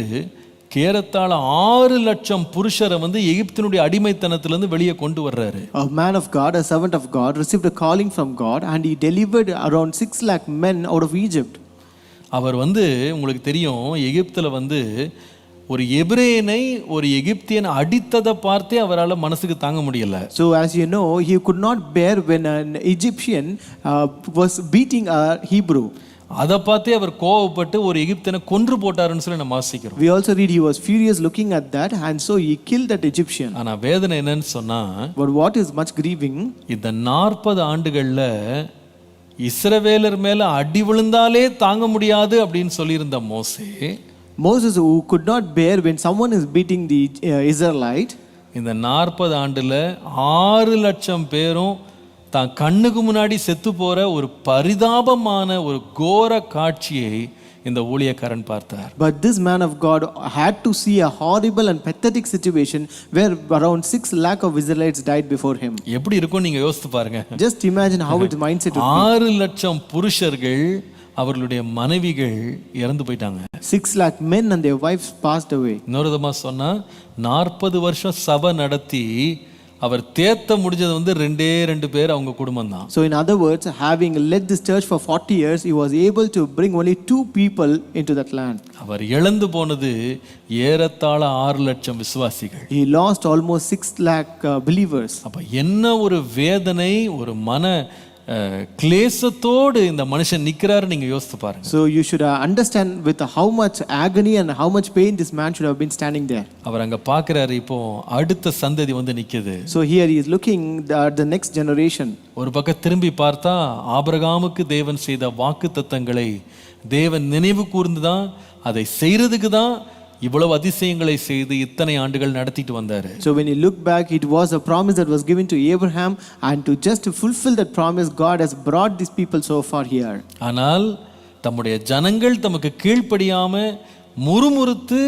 கேரத்தாழ 6 லட்சம் புருஷரை வந்து எகிப்தினுடைய அடிமைத்தனத்திலிருந்து வெளியே கொண்டு வர்றாரு. A man of God, a servant of God, received a calling from God and he delivered around 6 lakh men out of Egypt. அவர் வந்து உங்களுக்கு தெரியும், எகிப்தில் வந்து ஒரு எபிரேயனை ஒரு எகிப்தியன் அடித்ததை பார்த்தே அவரால் மனசுக்கு தாங்க முடியல. So as you know, he could not bear when an Egyptian was beating a Hebrew. அதை பார்த்தே அவர் கோவப்பட்டு ஒரு எகிப்தியனை கொன்று போட்டாருன்னு சொல்லி நம்ம வாசிக்கிறோம். We also read he was furious looking at that and so he killed that Egyptian. ஆனா வேதனை என்னன்னு சொன்னா, But what is much grieving, இந்த 40 ஆண்டுகள்ல இஸ்ரவேலர் மேல அடி விழுந்தாலே தாங்க முடியாது அப்படின்னு சொல்லியிருந்த மோசே, Moses who could not bear when someone is beating the Israelite, இந்த 40 ஆண்டுல 6 லட்சம் பேரும் தான் கண்ணுக்கு முன்னாடி செத்து போற ஒரு பரிதாபமான ஒரு கோர காட்சியை இந்த ஊழியக்காரன் பார்த்தார். but this man of God had to see a horrible and pathetic situation where around 6 lakh of Israelites died before him. எப்படி இருக்கும் நீங்க யோசித்து பாருங்க. Just imagine how its mindset would 6 லட்சம் புருஷர்கள் அவர்களுடைய மனைவிகள் இறந்து போயிட்டாங்க. 6 lakh men and their wives passed away. இன்னொரு விதமா சொன்னா 40 வருஷம் சபை நடத்தி அவர் தேத்த முடிஞ்சது வந்து 2 பேர் அவங்க குடும்பம் தான். So in other words, having led this church for 40 years, he was able to bring only 2 people into that land. அவர் இழந்து போனது ஏறத்தாழ 6 லட்சம் விசுவாசிகள். He lost almost 6 lakh believers. அப்ப என்ன ஒரு வேதனை, ஒரு மன கிளேசத்தோடு இந்த மனுஷன் நிக்கிறாரு நீங்க யோசித்து பாருங்க. So you should understand with how much agony and how much pain this man should have been standing there. அவர் அங்க பார்க்கறாரு, இப்போ அடுத்த சந்ததி வந்து நிக்குது. So here he is looking at the next generation. ஒரு பக்கம் திரும்பி பார்த்தா ஆபிரகாமுக்கு தேவன் செய்த வாக்குத்தத்தங்களை தேவன் நினைவு கூர்ந்துதான் அதை செய்யறதுக்கு தான் இவ்வளவு அதிசயங்களை செய்து இத்தனை ஆண்டுகள் நடத்திட்டு வந்தாரு. So when you look back, it was a promise that was given to Abraham, and to just fulfill that promise, God has brought these people so far here. ஆனால் தம்முடைய ஜனங்கள் தமக்கு கீழ்ப்படியாம முறுமுறுத்து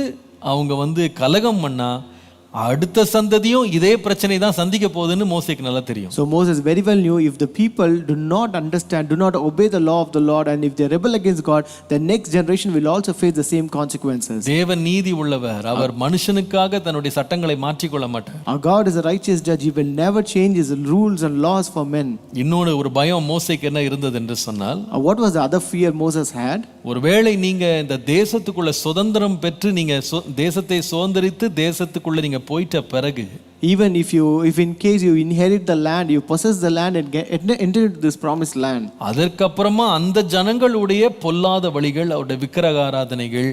அவங்க வந்து கலகம் பண்ணா அடுத்த சந்ததியும் இதே பிரச்சனை தான் சந்திக்க போகுதுன்னு மோசேக்கு நல்லா தெரியும். So Moses very well knew if the people do not understand, do not obey the law of the Lord, and if they rebel against God, the next generation will also face the same consequences. தேவன் நீதி உள்ளவர், அவர் மனுஷனுக்காக தன்னுடைய சட்டங்களை மாற்றிக்கொள்ள மாட்டார். Our God is a righteous judge. He will never change his rules and laws for men. இன்னொரு ஒரு பயம் மோசேக்கு என்ன இருந்தது என்று சொன்னால், What was the other fear Moses had? ஒருவேளை நீங்க இந்த தேசத்துக்குள்ள சுதந்திரம் பெற்று நீங்க தேசத்தை சுதந்திரித்து தேசத்துக்குள்ள நீங்க போயிட்ட பிறகு, even if in case you inherit the land, you possess the land and enter into this promised land, அதற்கப்புறமா அந்த ஜனங்களுடைய பொல்லாத வழிகள், அவருடைய விக்கிரக ஆராதனைகள்,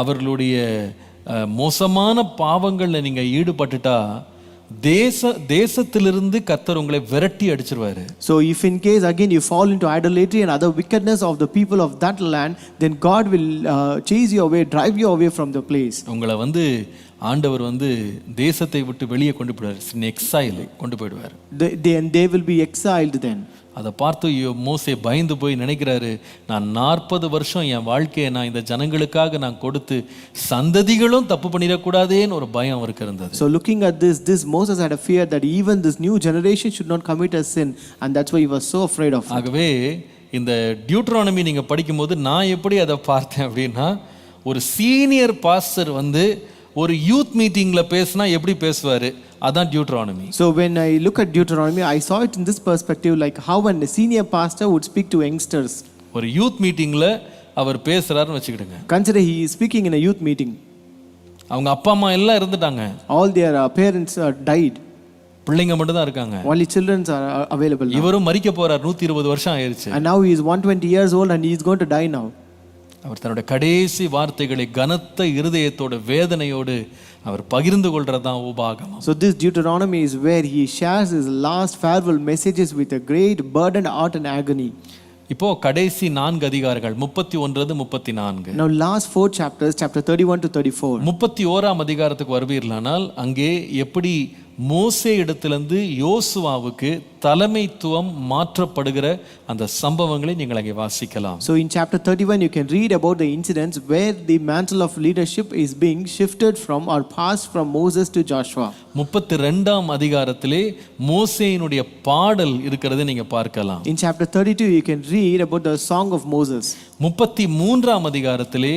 அவர்களுடைய மோசமான பாவங்கள்ல நீங்க ஈடுபட்டுட்டா தேசத்திலிருந்து கர்த்தர் உங்களை விரட்டி அடிச்சிருவாரு. So if in case again you fall into idolatry and other wickedness of the people of that land, then God will chase you away, drive you away from the place. உங்களை வந்து ஆண்டவர் வந்து தேசத்தை விட்டு வெளியே கொண்டு போயிடுவார், எக்ஸைல் கொண்டு போயிடுவார். They will be exiled then. அதை பார்த்து மோசே பயந்து போய் நினைக்கிறாரு, நான் 40 வருஷம் என் வாழ்க்கையை நான் இந்த ஜனங்களுக்காக நான் கொடுத்து சந்ததிகளும் தப்பு பண்ணிடக்கூடாதேன்னு ஒரு பயம் அவருக்கு இருந்தது. So looking at this Moses had a fear that even this new generation should not commit a sin, and that's why he was so afraid of it. ஆகவே இந்த டியூட்ரானமி நீங்க படிக்கும்போது நான் எப்படி அதை பார்த்தேன் அப்படின்னா, ஒரு சீனியர் பாஸ்டர் வந்து ஒரு யூத் மீட்டிங்ல பேசினா எப்படி பேசுவாரு, அதான் Deuteronomy. So when I look at Deuteronomy, I saw it in this perspective, like how a senior pastor would speak to youngsters. ஒரு யூத் மீட்டிங்ல அவர் பேசுறாருன்னு வச்சுக்கிடுங்க. Consider he is speaking in a youth meeting. அவங்க அப்பா அம்மா எல்லாம் இருந்துட்டாங்க, All their parents died. பிள்ளைங்க மட்டும் தான் இருக்காங்க. Only children are available now. இவரும் மரிக்க போறார், 120 வருஷம் ஆயிருச்சு. And now he is 120 years old and he is going to die now. அவர் தன்னுடைய கடைசி வார்த்தைகளை கனத்த இருதயத்தோட வேதனையோடு அவர் பகிர்ந்து கொள்றதுதான் உபாகமம். So this Deuteronomy is where he shares his last farewell messages with a great burdened heart and agony. இப்போ கடைசி 4 அதிகாரங்கள் 31 34. Now last 4 chapters, chapter 31 to 34. 31ஆம் அதிகாரத்துக்கு வருவீர்களானால் அங்கே எப்படி மோசே இடத்திலிருந்து யோசுவாவுக்கு தலைமைத்துவம் மாற்றப்படுகிற அந்த சம்பவங்களை நீங்கள் அங்கே வாசிக்கலாம். So in chapter 31 you can read about the incidents where the mantle of leadership is being shifted from or passed from Moses to Joshua. 32ஆம் அதிகாரத்திலே மோசேயினுடைய பாடல் இருக்கிறதை நீங்க பார்க்கலாம். In chapter 32 you can read about the song of Moses. 33ஆம் அதிகாரத்திலே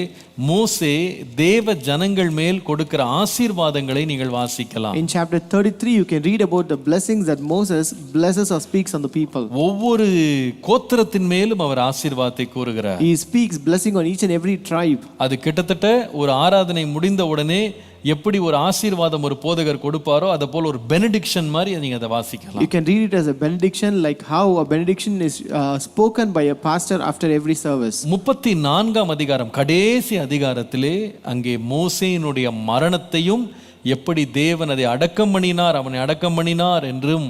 மோசே தேவ ஜனங்கள் மேல் கொடுக்கிற ஆசீர்வாதங்களை நீங்கள் வாசிக்கலாம். In chapter 33 you can read about the blessings that Moses blesses or speaks on the people. ஒவ்வொரு கோத்திரத்தின் மேலும் அவர் ஆசீர்வாதத்தை கூறுகிறார். He speaks blessing on each and every tribe. அது கிட்டத்தட்ட ஒரு ஆராதனை முடிந்த உடனே எப்படி ஒரு ஆசீர்வாதம் ஒரு போதகர் கொடுப்பாரோ அத போல ஒரு பெனடிக்ஷன் மாதிரி நீங்க அதை வாசிக்கலாம். You can read it as a benediction, like how a benediction is spoken by a pastor after every service. 34ஆம் அதிகாரம் கடைசி அதிகாரத்திலே அங்கே மோசேயினுடைய மரணத்தையும் எப்படி தேவன் அதை அடக்கம் பண்ணினார், அவனை அடக்கம் பண்ணினார் என்றும்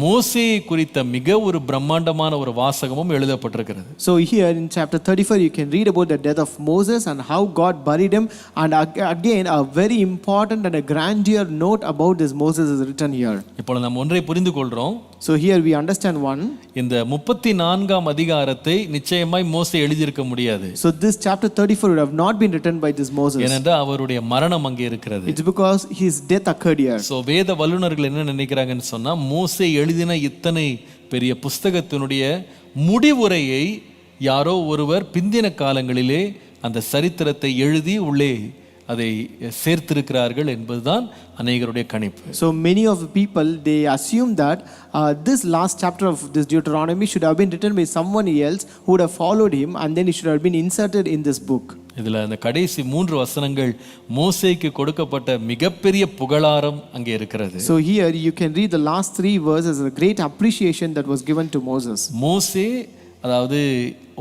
மோசேயை குறித்த மிக ஒரு பிரம்மாண்டமான ஒரு வாசகமும் எழுதப்பட்டிருக்கிறது. So here in chapter 34 you can read about the death of Moses and how God buried him, and again a very important and a grandeur note about this Moses is written here. இப்போ நம்ம ஒன்றை புரிந்து கொள்றோம். So here we understand one. இந்த 34ஆம் அதிகாரத்தை நிச்சயமாய் மோசே எழுதியிருக்க முடியாது. So this chapter 34 would have not been written by this Moses. ஏனென்றால் அவருடைய மரணம் அங்கே இருக்கிறது. It's because his death occurred here. So வேத வல்லுனர்கள் என்ன நினைக்கிறாங்கன்னு சொன்னா, மோசே எழுதின இத்தனை பெரிய புஸ்தகத்தினுடைய முடிவுரையை யாரோ ஒருவர் பிந்தின காலங்களிலே அந்த சரித்திரத்தை எழுதி உள்ளே அதை சேர்த்திருக்கிறார்கள் என்பதுதான் அநேகருடைய கணிப்பு. So many of the people they assume that this last chapter of this Deuteronomy should have been written by someone else who would have followed him, and then it should have been inserted in this book. இதுல அந்த கடைசி 3 வசனங்கள் மோசேக்கு கொடுக்கப்பட்ட மிகப்பெரிய புகழாரம் அங்கே இருக்கிறது. So here you can read the last 3 verses, a great appreciation that was given to Moses. மோசே, அதாவது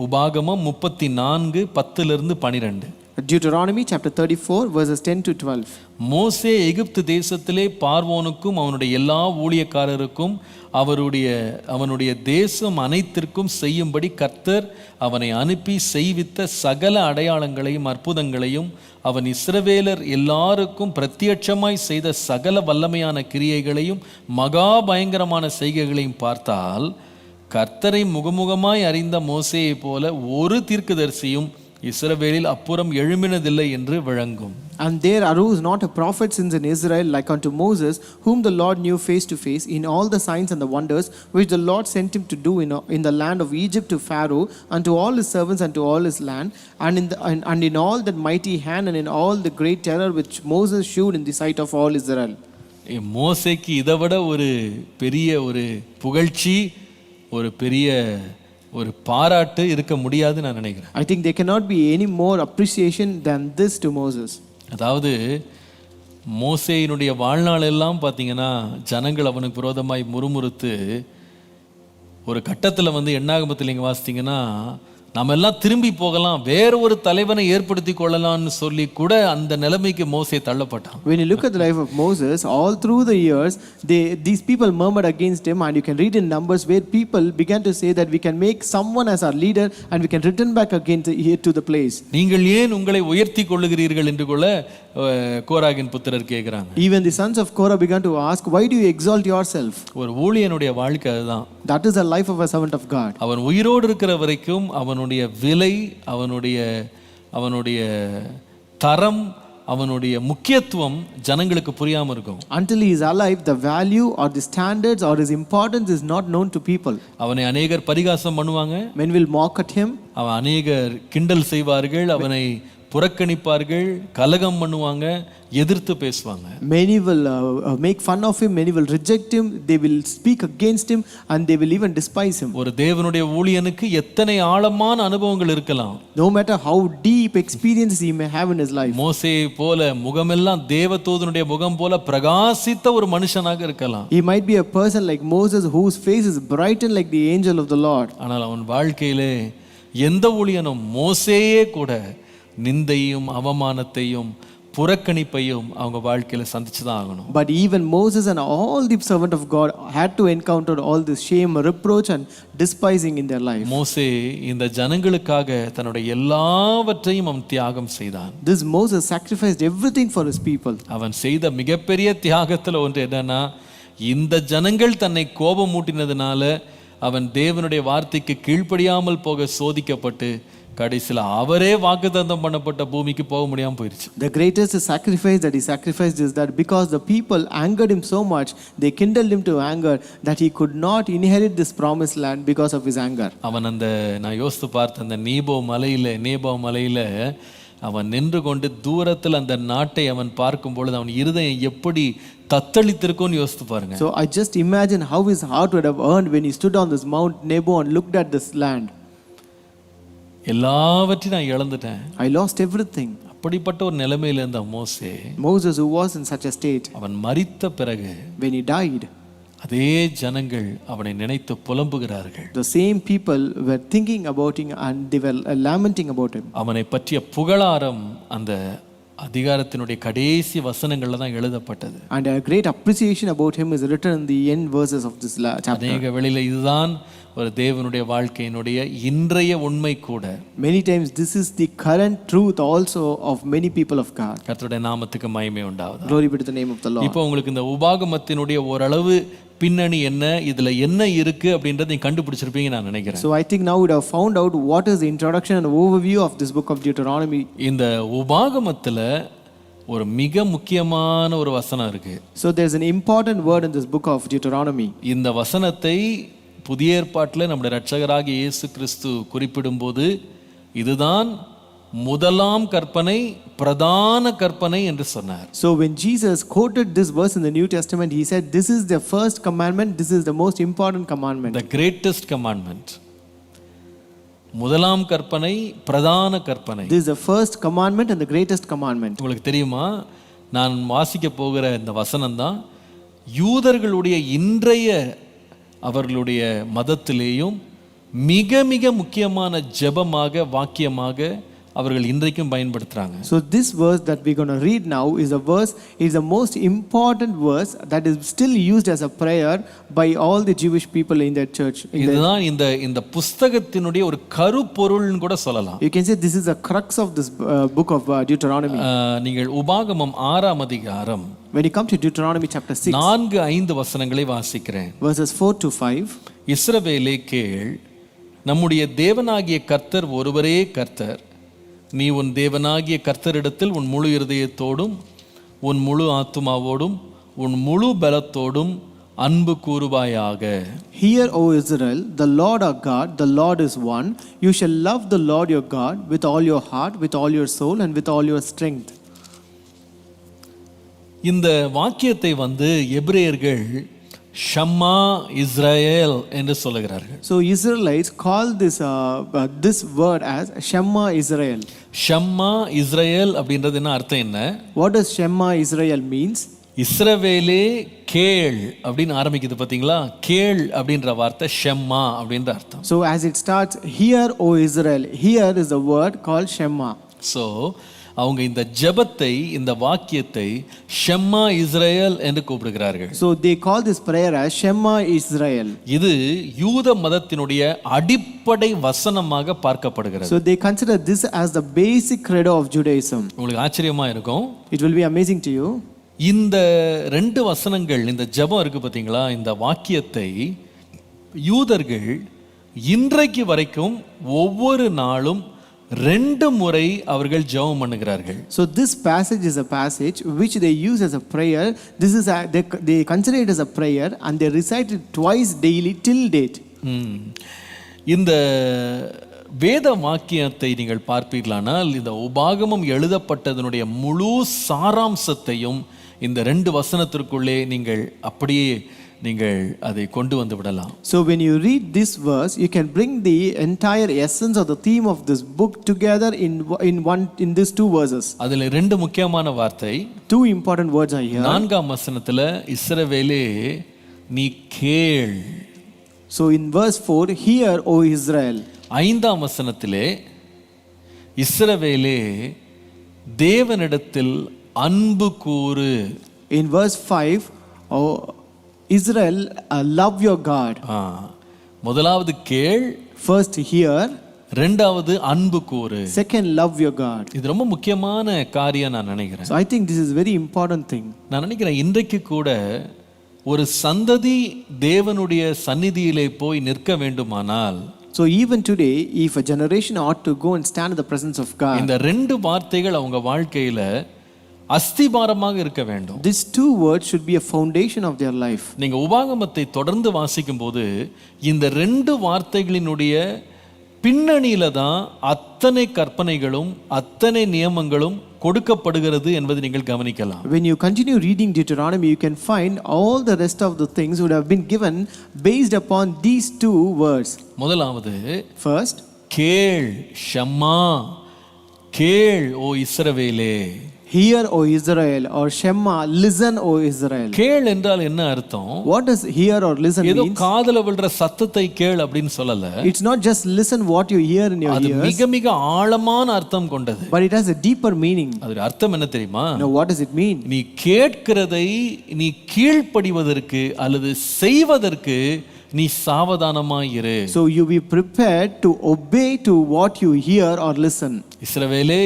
உபாகமம் 34 10 12. Deuteronomy chapter 34 verses 10 to 12. மோசே எகிப்து தேசத்திலே பார்வோனுக்கும் அவனுடைய எல்லா ஊழியக்காரருக்கும் அவனுடைய தேசம் அனைத்திற்கும் செய்யும்படி கர்த்தர் அவனை அனுப்பி செய்வித்த சகல அடையாளங்களையும் அற்புதங்களையும் அவன் இஸ்ரவேலர் எல்லாருக்கும் பிரத்யட்சமாய் செய்த சகல வல்லமையான கிரியைகளையும் மகா பயங்கரமான செய்கைகளையும் பார்த்தால் கர்த்தரை முகமுகமாய் அறிந்த மோசேயை போல ஒரு தீர்க்கதரிசியும் இஸ்ரவேலில் அப்புறம் எழும்பினதில்லை என்று விளங்கும். And there arose not a prophet since in Israel like unto Moses, whom the Lord knew face to face, in all the signs and the wonders which the Lord sent him to do in the land of Egypt to Pharaoh, unto all his servants and to all his land, and in all that mighty hand and in all the great terror which Moses shewed in the sight of all Israel. மோசேக்கு இதைவிட ஒரு பெரிய ஒரு புகழ்ச்சி, ஒரு பெரிய ஒரு பாராட்டு இருக்க முடியாது நான் நினைக்கிறேன். I think there cannot be any more appreciation than this to Moses. அதாவது மோசேயினுடைய வாழ்நாள் எல்லாம் பார்த்தீங்கன்னா ஜனங்கள் அவனுக்கு விரோதமாய் முறுமுறுத்து ஒரு கட்டத்தில் எண்ணாகமத்தில் நீங்கள் வாசித்தீங்கன்னா நம்ம எல்லாம் திரும்பி போகலாம், வேற ஒரு தலைவனை ஏற்படுத்தி கொள்ளலாம்னு சொல்லி கூட அந்த நிலைமைக்கு மோசே தள்ளப்பட்டான். When you look at the life of Moses, all through the years, these people murmured against him, and you can read in Numbers where people began to say that we can make someone as our leader and we can return back again to the place. நீங்கள் ஏன் உங்களை உயர்த்தி கொள்ளுகிறீர்கள் என்று கூட கோராகின் புத்திரர் கேட்கிறாங்க. Even the sons of Korah began to ask, why do you exalt yourself? ஒரு ஊழியனுடைய வாழ்க்கை அதுதான். That is the life of a servant of God. அவன் உயிரோடு இருக்கிற வரைக்கும் அவனுடைய விலை, அவனுடைய தரம், அவனுடைய முக்கியத்துவம் ஜனங்களுக்கு புரியாம இருக்கும். Until he is alive, the value or the standards or his importance is not known to people. அவனை அநேகர் பரிகாசம் பண்ணுவாங்க. Men will mock at him. அவன் அநேகர் கிண்டல் செய்வார்கள், அவனை புறக்கணிப்பார்கள், கலகம் பண்ணுவாங்க, எதிர்த்து பேசுவாங்க. Many will make fun of him, many will reject him, they will speak against him, and they will even despise him. ஒரு தேவனுடைய ஊழியனுக்கு எத்தனை ஆழமான அனுபவங்கள் இருக்கலாம். No matter how deep experiences he may have in his life. மோசேயை போல முகமெல்லாம் தேவதூதனுடைய முகம் போல பிரகாசித்த ஒரு மனுஷனாக இருக்கலாம். He might be a person like Moses whose face is brightened like the angel of the Lord. ஆனால் அவன் வாழ்க்கையிலே எந்த ஊழியனும், மோசேயே கூட நிந்தையும் அவமானத்தையும் புறக்கணிப்பையும் அவங்க வாழ்க்கையில சந்திச்சு தான் ஆகணும். But even Moses and all the servant of God had to encounter all this shame, reproach and despising in their life. மோசே இந்த ஜனங்களுக்காக தன்னுடைய எல்லாவற்றையும் அவன் தியாகம் செய்தான். This Moses sacrificed everything for his people. அவன் செய்த மிகப்பெரிய தியாகத்துல ஒன்று என்னன்னா, இந்த ஜனங்கள் தன்னை கோபம் மூட்டினதுனால அவன் தேவனுடைய வார்த்தைக்கு கீழ்ப்படியாமல் போக சோதிக்கப்பட்டு கடைசியில் அவரே வாக்குத்தத்தம் பண்ணப்பட்ட பூமிக்கு போக முடியாம போயிருச்சு. The greatest sacrifice that he sacrificed is that because the people angered him so much, they kindled him to anger that he could not inherit this promised land because of his anger. அவன் அந்த நான் யோசித்து பார்த்த அந்த நேபோ மலையில அவன் நின்று கொண்டு தூரத்தில் அந்த நாட்டை அவன் பார்க்கும் பொழுது அவன் இருதயம் எப்படி தத்தளித்திருக்கும்னு யோசித்து பாருங்க. So I just imagine how his heart would have earned when he stood on this Mount Nebo and looked at this land. எல்லாவற்றையும் நான் இழந்துட்டேன். I lost everything. அப்படிப்பட்ட ஒரு நிலைமையில இருந்த Moses who was in such a state, அவன் மரித்த பிறகு when he died, அதே ஜனங்கள் அவனை நினைத்து புலம்புகிறார்கள். the same people were thinking about him and they were lamenting about him. அவனை பற்றிய புகழாரம் அந்த அதிகாரத்தினுடைய கடைசி வசனங்கள்ல தான் எழுதப்பட்டது. And a great appreciation about him is written in the end verses of this chapter. அநேக வேளையில இதுதான் ஒரு தேவனுடைய வாழ்க்கையினுடைய இன்றைய உண்மை கூட. Many times this is the current truth also of many people of God. கர்த்தருடைய நாமத்துக்கு மகிமை உண்டாவதாக. Glory be to the name of the Lord. இப்போ உங்களுக்கு இந்த உபாகமத்தினுடைய ஓரளவு பின்னணி என்ன, இதுல என்ன இருக்கு அப்படின்றத நீங்க கண்டுபிடிச்சிருப்பீங்க நான் நினைக்கிறேன். So I think now we have found out what is the introduction and overview of this book of Deuteronomy. இந்த உபாகமத்துல ஒரு மிக முக்கியமான ஒரு வசனம் இருக்கு. So there's an important word in this book of Deuteronomy. இந்த வசனத்தை புதிய ஏற்பாட்டில் நம்முடைய இரட்சகராகிய இயேசு கிறிஸ்து குறிப்பிடும்போது இதுதான் முதலாம் கற்பனை, பிரதான கற்பனை என்று சொன்னார். So when Jesus quoted this verse in the New Testament, he said this is the first commandment, this is the most important commandment. The greatest commandment. முதலாம் கற்பனை, பிரதான கற்பனை. This is the first commandment and the greatest commandment. உங்களுக்கு தெரியுமா, நான் வாசிக்க போகிற இந்த வசனம் தான் யூதர்களுடைய இன்றைய அவர்களுடைய மதத்திலேயும் மிக மிக முக்கியமான ஜெபமாக, வாக்கியமாக அவர்கள் இன்றைக்கும் பயன்படுத்துறாங்க. So this verse that we're going to read now is the most important verse that is still used as a prayer by all the Jewish people in their church. இதுதான் இந்த புத்தகத்தினுடைய ஒரு கருப்பொருள்னு கூட சொல்லலாம். You can say this is the crux of this book of Deuteronomy. நீங்கள் உபாகமம் 6ஆம் அதிகாரம், When you come to Deuteronomy chapter 6, 4-5 வசனங்களை வாசிக்கிறேன். verses 4 to 5. இஸ்ரவேலே கேள், நம்முடைய தேவனாகிய கர்த்தர் ஒருவரே கர்த்தர். நீ உன் தேவனாகிய கர்த்தரிடத்தில் உன் முழு இருதயத்தோடும் உன் முழு ஆத்துமாவோடும் உன் முழு பலத்தோடும் அன்பு கூறுவாயாக. Hear, O Israel, the Lord our God, the Lord is one. You shall love the Lord your God with all your heart, with all your soul and with all your strength. இந்த வாக்கியத்தை எபிரேயர்கள் ஷம்மா Israel என்று சொல்லுகிறார்கள். So Israelites call this word as Shema Israel. Shema Israel அப்படின்றது என்ன அர்த்தம் என்ன? What does Shema Israel means? இஸ்ரவேலே கேள் அப்படின்னு ஆரம்பிக்குது பாத்தீங்களா? கேள் அப்படின்ற வார்த்தை ஷெம்மா அப்படின்ற அர்த்தம். So as it starts, hear O Israel, here is the word called Shema. So அவங்க இந்த ஜெபத்தை, இந்த வாக்கியத்தை ஷெம்மா இஸ்ரேல் என்று கூப்பிடுகிறார்கள். So they call this prayer as Shema Israel. இது யூத மதத்தினுடைய அடிப்படை வசனமாக பார்க்கப்படுகிறது. So they consider this as the basic credo of Judaism. உங்களுக்கு ஆச்சரியமா இருக்கும். It will be amazing to you. இந்த 2 வசனங்கள், இந்த ஜெபம் இருக்கு பாத்தீங்களா, இந்த வாக்கியத்தை யூதர்கள் இன்றைக்கு வரைக்கும் ஒவ்வொரு நாளும் 2 முறை அவர்கள் ஜெபம் பண்ணுகிறார்கள். So this passage is a passage which they use as a prayer. This is they consider it as a prayer and they recite it twice daily till date. இந்த வேத வாக்கியத்தை நீங்கள் பார்ப்பீர்களானால் இந்த உபாகமம் எழுதப்பட்டதனுடைய முழு சாராம்சத்தையும் இந்த 2 வசனத்திற்குள்ளே நீங்கள் அப்படியே நீங்கள் அதை கொண்டு வந்து விடலாம். So when you read this verse, you can bring the entire essence of the theme of this book together in these 2 verses. அதில் 2 முக்கியமான வார்த்தை. 2 important words are here. 4ஆம் வசனத்துல இஸ்ரவேலே நீ கேள். So in verse 4, hear O Israel. 5ஆம் வசனத்திலே இஸ்ரவேலே தேவனிடத்தில் அன்பு கூறு. In verse 5, O Israel, love your God. முதலாவது கேள், First hear, இரண்டாவது அன்பு கூறு. second love your God. இது ரொம்ப முக்கியமான காரியம் நான் நினைக்கிறேன். So I think this is very important thing. நான் நினைக்கிறேன் இன்றைக்கு கூட ஒரு சந்ததி தேவனுடைய சந்நிதியிலே போய் நிற்க வேண்டுமானால், So even today, if a generation ought to go and stand in the presence of God, இந்த 2 வார்த்தைகள் அவங்க வாழ்க்கையில அஸ்திபாரமாக இருக்க வேண்டும். these 2 words should be a foundation of their life. நீங்க உபாகமத்தை தொடர்ந்து வாசிக்கும் போது இந்த 2 வார்த்தைகளினுடைய பின்னணியில தான் அத்தனை கற்பனைகளும் அத்தனை நியமங்களும் கொடுக்கப்படுகிறது என்பதை நீங்கள் கவனிக்கலாம். When you continue reading Deuteronomy, you can find all the rest of the things would have been given based upon these 2 words. முதலாவது, First, கேள் ஷம்மா, கேள் ஓ இஸ்ரவேலே. hear O Israel, or Shema, listen O Israel. கேள் என்றால் என்ன அர்த்தம்? What does hear or listen ஏதோ means? காதுல விழுற சத்தத்தை கேள் அப்படின்னு சொல்லல. It's not just listen what you hear in your அது ears, மிக மிக ஆழமான அர்த்தம் கொண்டது. but it has a deeper meaning. அதோட அர்த்தம் என்ன தெரியுமா? Now what does it mean? நீ கேட்கிறதை நீ கீழ்ப்படிவதற்கு அல்லது செய்வதற்கு நீ சாவதானமாயிரு. So you be prepared to obey to what you hear or listen. இஸ்ரவேலே,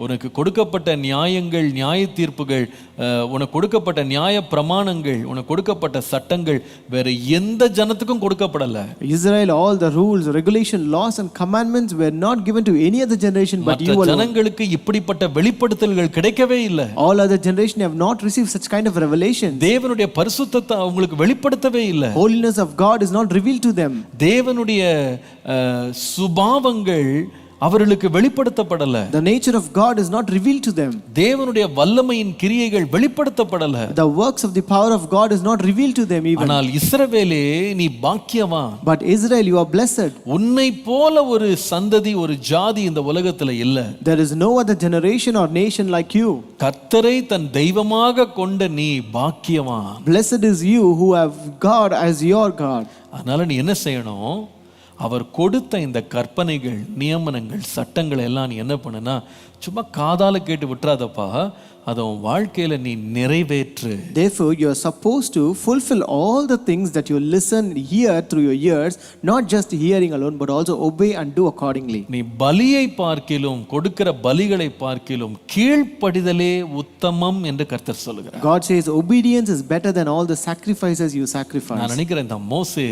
உனக்கு கொடுக்கப்பட்ட நியாயங்கள், நியாய தீர்ப்புகள், உனக்கு கொடுக்கப்பட்ட நியாய பிரமாணங்கள், உனக்கு கொடுக்கப்பட்ட சட்டங்கள் வேற எந்த ஜனத்துக்கும் கொடுக்கப்படல. Israel, all the rules, regulation, laws and commandments were not given to any other generation but you alone. ஜனங்களுக்கு இப்படிப்பட்ட வெளிப்படுத்தல்கள் கிடைக்கவே இல்லை. All other generation have not received such kind of revelation. தேவனுடைய பரிசுத்தத்தை அவங்களுக்கு வெளிப்படுத்தவே இல்லை. Holiness of God is not revealed to them. தேவனுடைய சுபாவங்கள் அவர்களுக்கு வெளிப்படுத்தப்படல. The nature of God is not revealed to them. தேவனுடைய வல்லமையின் கிரியைகள் வெளிப்படுத்தப்படல. The works of the power of God is not revealed to them even. ஆனால் இஸ்ரவேலே நீ பாக்கியவான். But Israel, you are blessed. உன்னை போல ஒரு சந்ததி, ஒரு ஜாதி இந்த உலகத்துல இல்ல. There is no other generation or nation like you. கர்த்தரை தன் தெய்வமாக கொண்ட நீ பாக்கியவான். Blessed is you who have God as your God. அதனால நீ என்ன செய்யணும்? அவர் கொடுத்த இந்த கற்பனைகள், நியமனங்கள், சட்டங்கள் எல்லாம் நீ என்ன பண்ணுனா சும்மா காதால கேட்டு விட்டுறாதப்பா, அதை உன் வாழ்க்கையில நீ நிறைவேற்று. Therefore you are supposed to fulfill all the things that you listen, hear through your ears, not just hearing alone but also obey and do accordingly. நீ பலியை பார்க்கிலும், கொடுக்கிற பலிகளை பார்க்கிலும் கீழ்ப்படிதலே உத்தமம் என்று கர்த்தர் சொல்லுகிறார். God says obedience is better than all the sacrifices you sacrifice. நான் நினைக்கிறேன் இந்த மோசே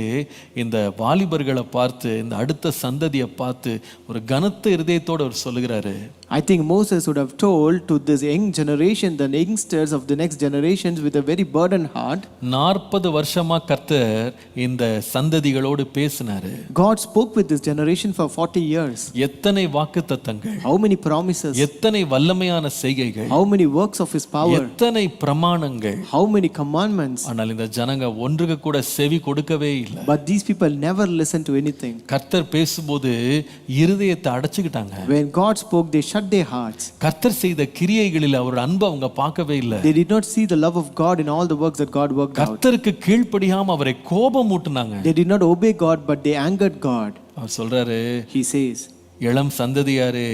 இந்த வாலிபர்களை பார்த்து, இந்த அடுத்த சந்ததியை பார்த்து ஒரு கனத்த இருதயத்தோடு அவர் சொல்லுகிறாரு. I think Moses would have told to this young generation, the youngsters of the next generations, with a very burdened heart. 40 வருஷமா கர்த்தர் இந்த சந்ததிகளோடு பேசினாரு. God spoke with this generation for 40 years. எத்தனை வாக்குத்தத்தங்கள், How many promises, எத்தனை வல்லமையான செய்கைகள், how many works of his power, எத்தனை பிரமாணங்கள். how many commandments. ஆனால் இந்த ஜனங்க ஒன்றுக்கு கூட செவி கொடுக்கவே இல்லை. But these people never listened to anything. கர்த்தர் பேசும்போது இருதயத்தை அடைச்சுக்கிட்டாங்க. When God spoke, they shut their hearts. கர்த்தர் செய்த கிரியைகளில் அவரோட அன்பை அவங்க பார்க்கவே இல்லை. They did not see the love of God in all the works that God worked out. கர்த்தருக்கு கீழ்ப்படியாம அவரை கோபம் ஊட்டுனாங்க. They did not obey God, but they angered God. அவர் சொல்றாரு, He says, இளம் சந்ததியாரே,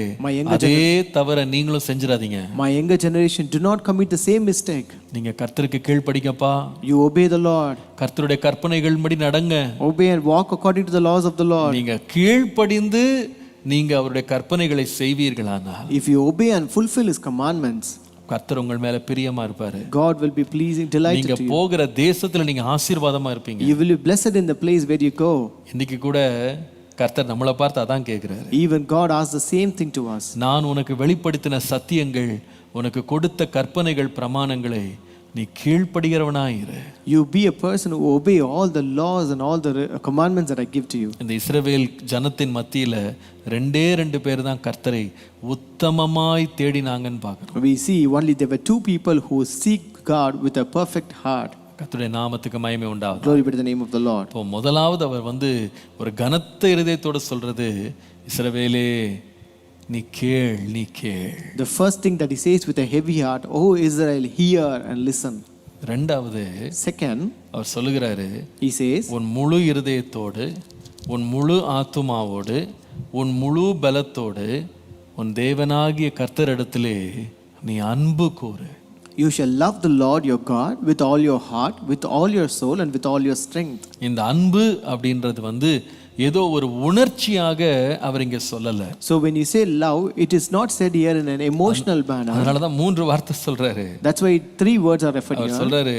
அதே தவற நீங்களும் செஞ்சிடாதீங்க. My younger generation, do not commit the same mistake. நீங்க கர்த்தருக்கு கீழ்ப்படிங்கப்பா. You obey the Lord. கர்த்தருடைய கற்பனைகள் படி நடங்க. Obey and walk according to the laws of the Lord. நீங்க கீழ்ப்படிந்து நீங்க அவருடைய கற்பனைகளை செய்வீர்களானால், If you obey and fulfill his commandments, கர்த்தர் உங்கள் மேல பிரியமா இருப்பாரு. God will be pleasing, delighted நீங்க to you. போகிற தேசத்துல நீங்க ஆசீர்வாதமா இருப்பீங்க. You will be blessed in the place where you go. இன்னைக்கு கூட கர்த்தர் நம்மளை பார்த்து அதான் கேட்கிறாரு. Even God asks the same thing to us. நான் உனக்கு வெளிப்படுத்தின சத்தியங்கள், உனக்கு கொடுத்த கற்பனைகள், பிரமாணங்களை நீ கீழ்ப்படுகிறவனாயிரு. You be a person who obey all the laws and all the commandments that I give to you. இந்த இஸ்ரவேல் ஜனத்தின் மத்தியில ரெண்டு பேர் தான் கர்த்தரை உத்தமமாய் தேடினாங்கன்னு பார்க்கிறோம். We see only there were two people who seek God with a perfect heart. கர்த்தருடைய நாமத்துக்கு மகிமை உண்டாகும். Glory be to the name of the Lord. இப்போ முதலாவது அவர் ஒரு கனத்த இருதயத்தோட சொல்றது, இஸ்ரவேலே நீ கேள். The first thing that he says with a heavy heart, oh Israel, hear and listen. ரெண்டாவது Second, அவர் சொல்லுகிறாரு, he says, உன் முழு இருதயத்தோடு, உன் முழு ஆத்துமாவோடு, உன் முழு பலத்தோடு உன் தேவனாகிய கர்த்தரிடத்திலே நீ அன்பு கூறு. you shall love the Lord your God with all your heart, with all your soul and with all your strength. இந்த அன்பு அப்படின்றது ஏதோ ஒரு உணர்ச்சியாக அவர் இங்க சொல்லல. So when you say love, it is not said here in an emotional manner. அதனால தான் 3 வார்த்தை சொல்றாரு. That's why 3 words are referred our here. சொல்றாரு,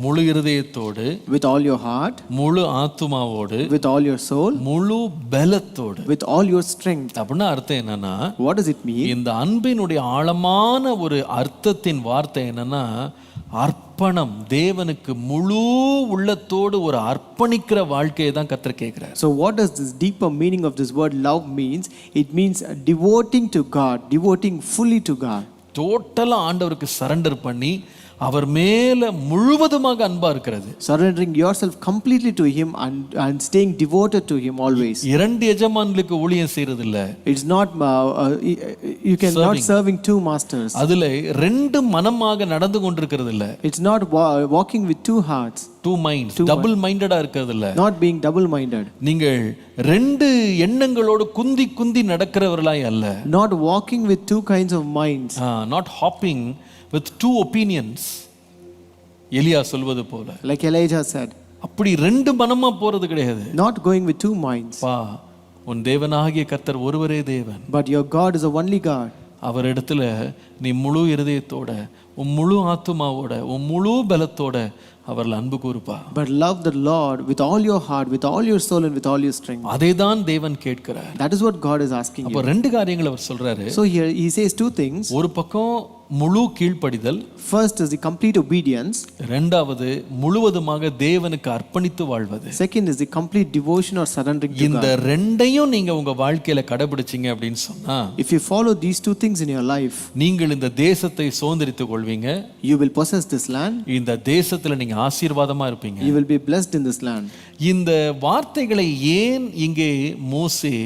முழு இருதயத்தோடு, with all your heart, முழு ஆத்துமாவோடு, with all your soul, முழு பலத்தோடு, with all your strength. அப்படின்னா அர்த்தம் என்னன்னா, What does it mean? இந்த அன்பினுடைய ஆழமான ஒரு அர்த்தத்தின் வார்த்தை என்னன்னா, அர்ப்பணம். தேவனுக்கு முழு உள்ளத்தோடு ஒரு அர்ப்பணிக்கிற வாழ்க்கையை தான் கர்த்தர் கேட்கிறார். So what does this deeper meaning of this word love means? It means devoting to God, devoting fully to God. டோட்டலா ஆண்டவருக்கு சரண்டர் பண்ணி அவர் மேல முழுவதுமாக அன்பா இருக்கிறது. Surrendering yourself completely to him and staying devoted to him always. இரண்டு எஜமான்களுக்கு ஊழியம் செய்யறது இல்ல. It's not you can not serving two masters. அதுல ரெண்டு மனமாக நடந்து கொண்டிருக்கிறது இல்ல. It's not walking with two hearts. Two minds, double minded இருக்கிறது இல்ல. Not being double minded. நீங்கள் ரெண்டு எண்ணங்களோடு குந்தி நடக்கிறவர்களாய் அல்ல. Not walking with two kinds of minds. Not hopping with two opinions. எலியா சொல்வது போல. Like Elijah said. அப்படி ரெண்டு மனமா போறது கிடையாது. Not going with two minds. உன் தேவனாகிய கர்த்தர் ஒருவரே தேவன். But your God is the only God. அவர் இடத்துல நீ முழு இருதயத்தோட, உன் முழு ஆத்துமாவோட, உன் முழு பலத்தோட அவர்கள் அன்பு கூறுப்பா. But love the Lord with all your heart, with all your soul and with all your strength. அதேதான் தேவன் கேட்கிறார். That is what God is asking you. அப்ப ரெண்டு காரியங்கள் அவர் சொல்றாரு. So here he says two things. ஒரு பக்கம் முழு கீழ்ப்படிதல். First is the complete obedience. இரண்டாவது முழுவதுமாக தேவனுக்கு அர்ப்பணித்து வாழ்வது. Second is the complete devotion or surrendering to God. இந்த ரெண்டையும் நீங்க உங்க வாழ்க்கையில கடைபிடிச்சீங்க அப்படின்னு சொன்னா, if you follow these two things in your life, நீங்கள் இந்த தேசத்தை சுதந்தரித்துக் கொள்வீங்க. you will possess this land. இந்த தேசத்துல நீங்க ஆசீர்வாதமா இருப்பீங்க. you will be blessed in this land. இந்த வார்த்தைகளை ஏன் இங்கே மோசே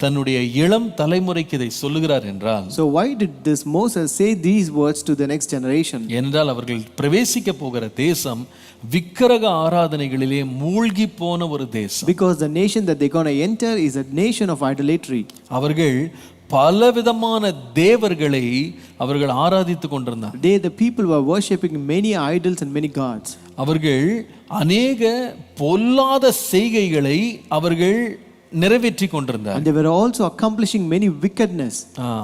தன்னுடைய இளம் தலைமுறைக்கு இதை சொல்லுகிறார் என்றால், so why did this Moses say these words to the next generation? என்றால் அவர்கள் பிரவேசிக்க போகிற தேசம் விக்கிரக ஆராதனைகளிலே மூழ்கி போன ஒரு தேசம். Because the nation that they're going to enter is a nation of idolatry. அவர்கள் பலவிதமான தேவர்களை அவர்கள் ஆராதித்துக் கொண்டிருந்தார். The people were worshipping many idols and many gods. அவர்கள் அநேக பொல்லாத செய்கைகளை அவர்கள் நிறைவேற்றி கொண்டிருந்தார். And they were also accomplishing many wickedness.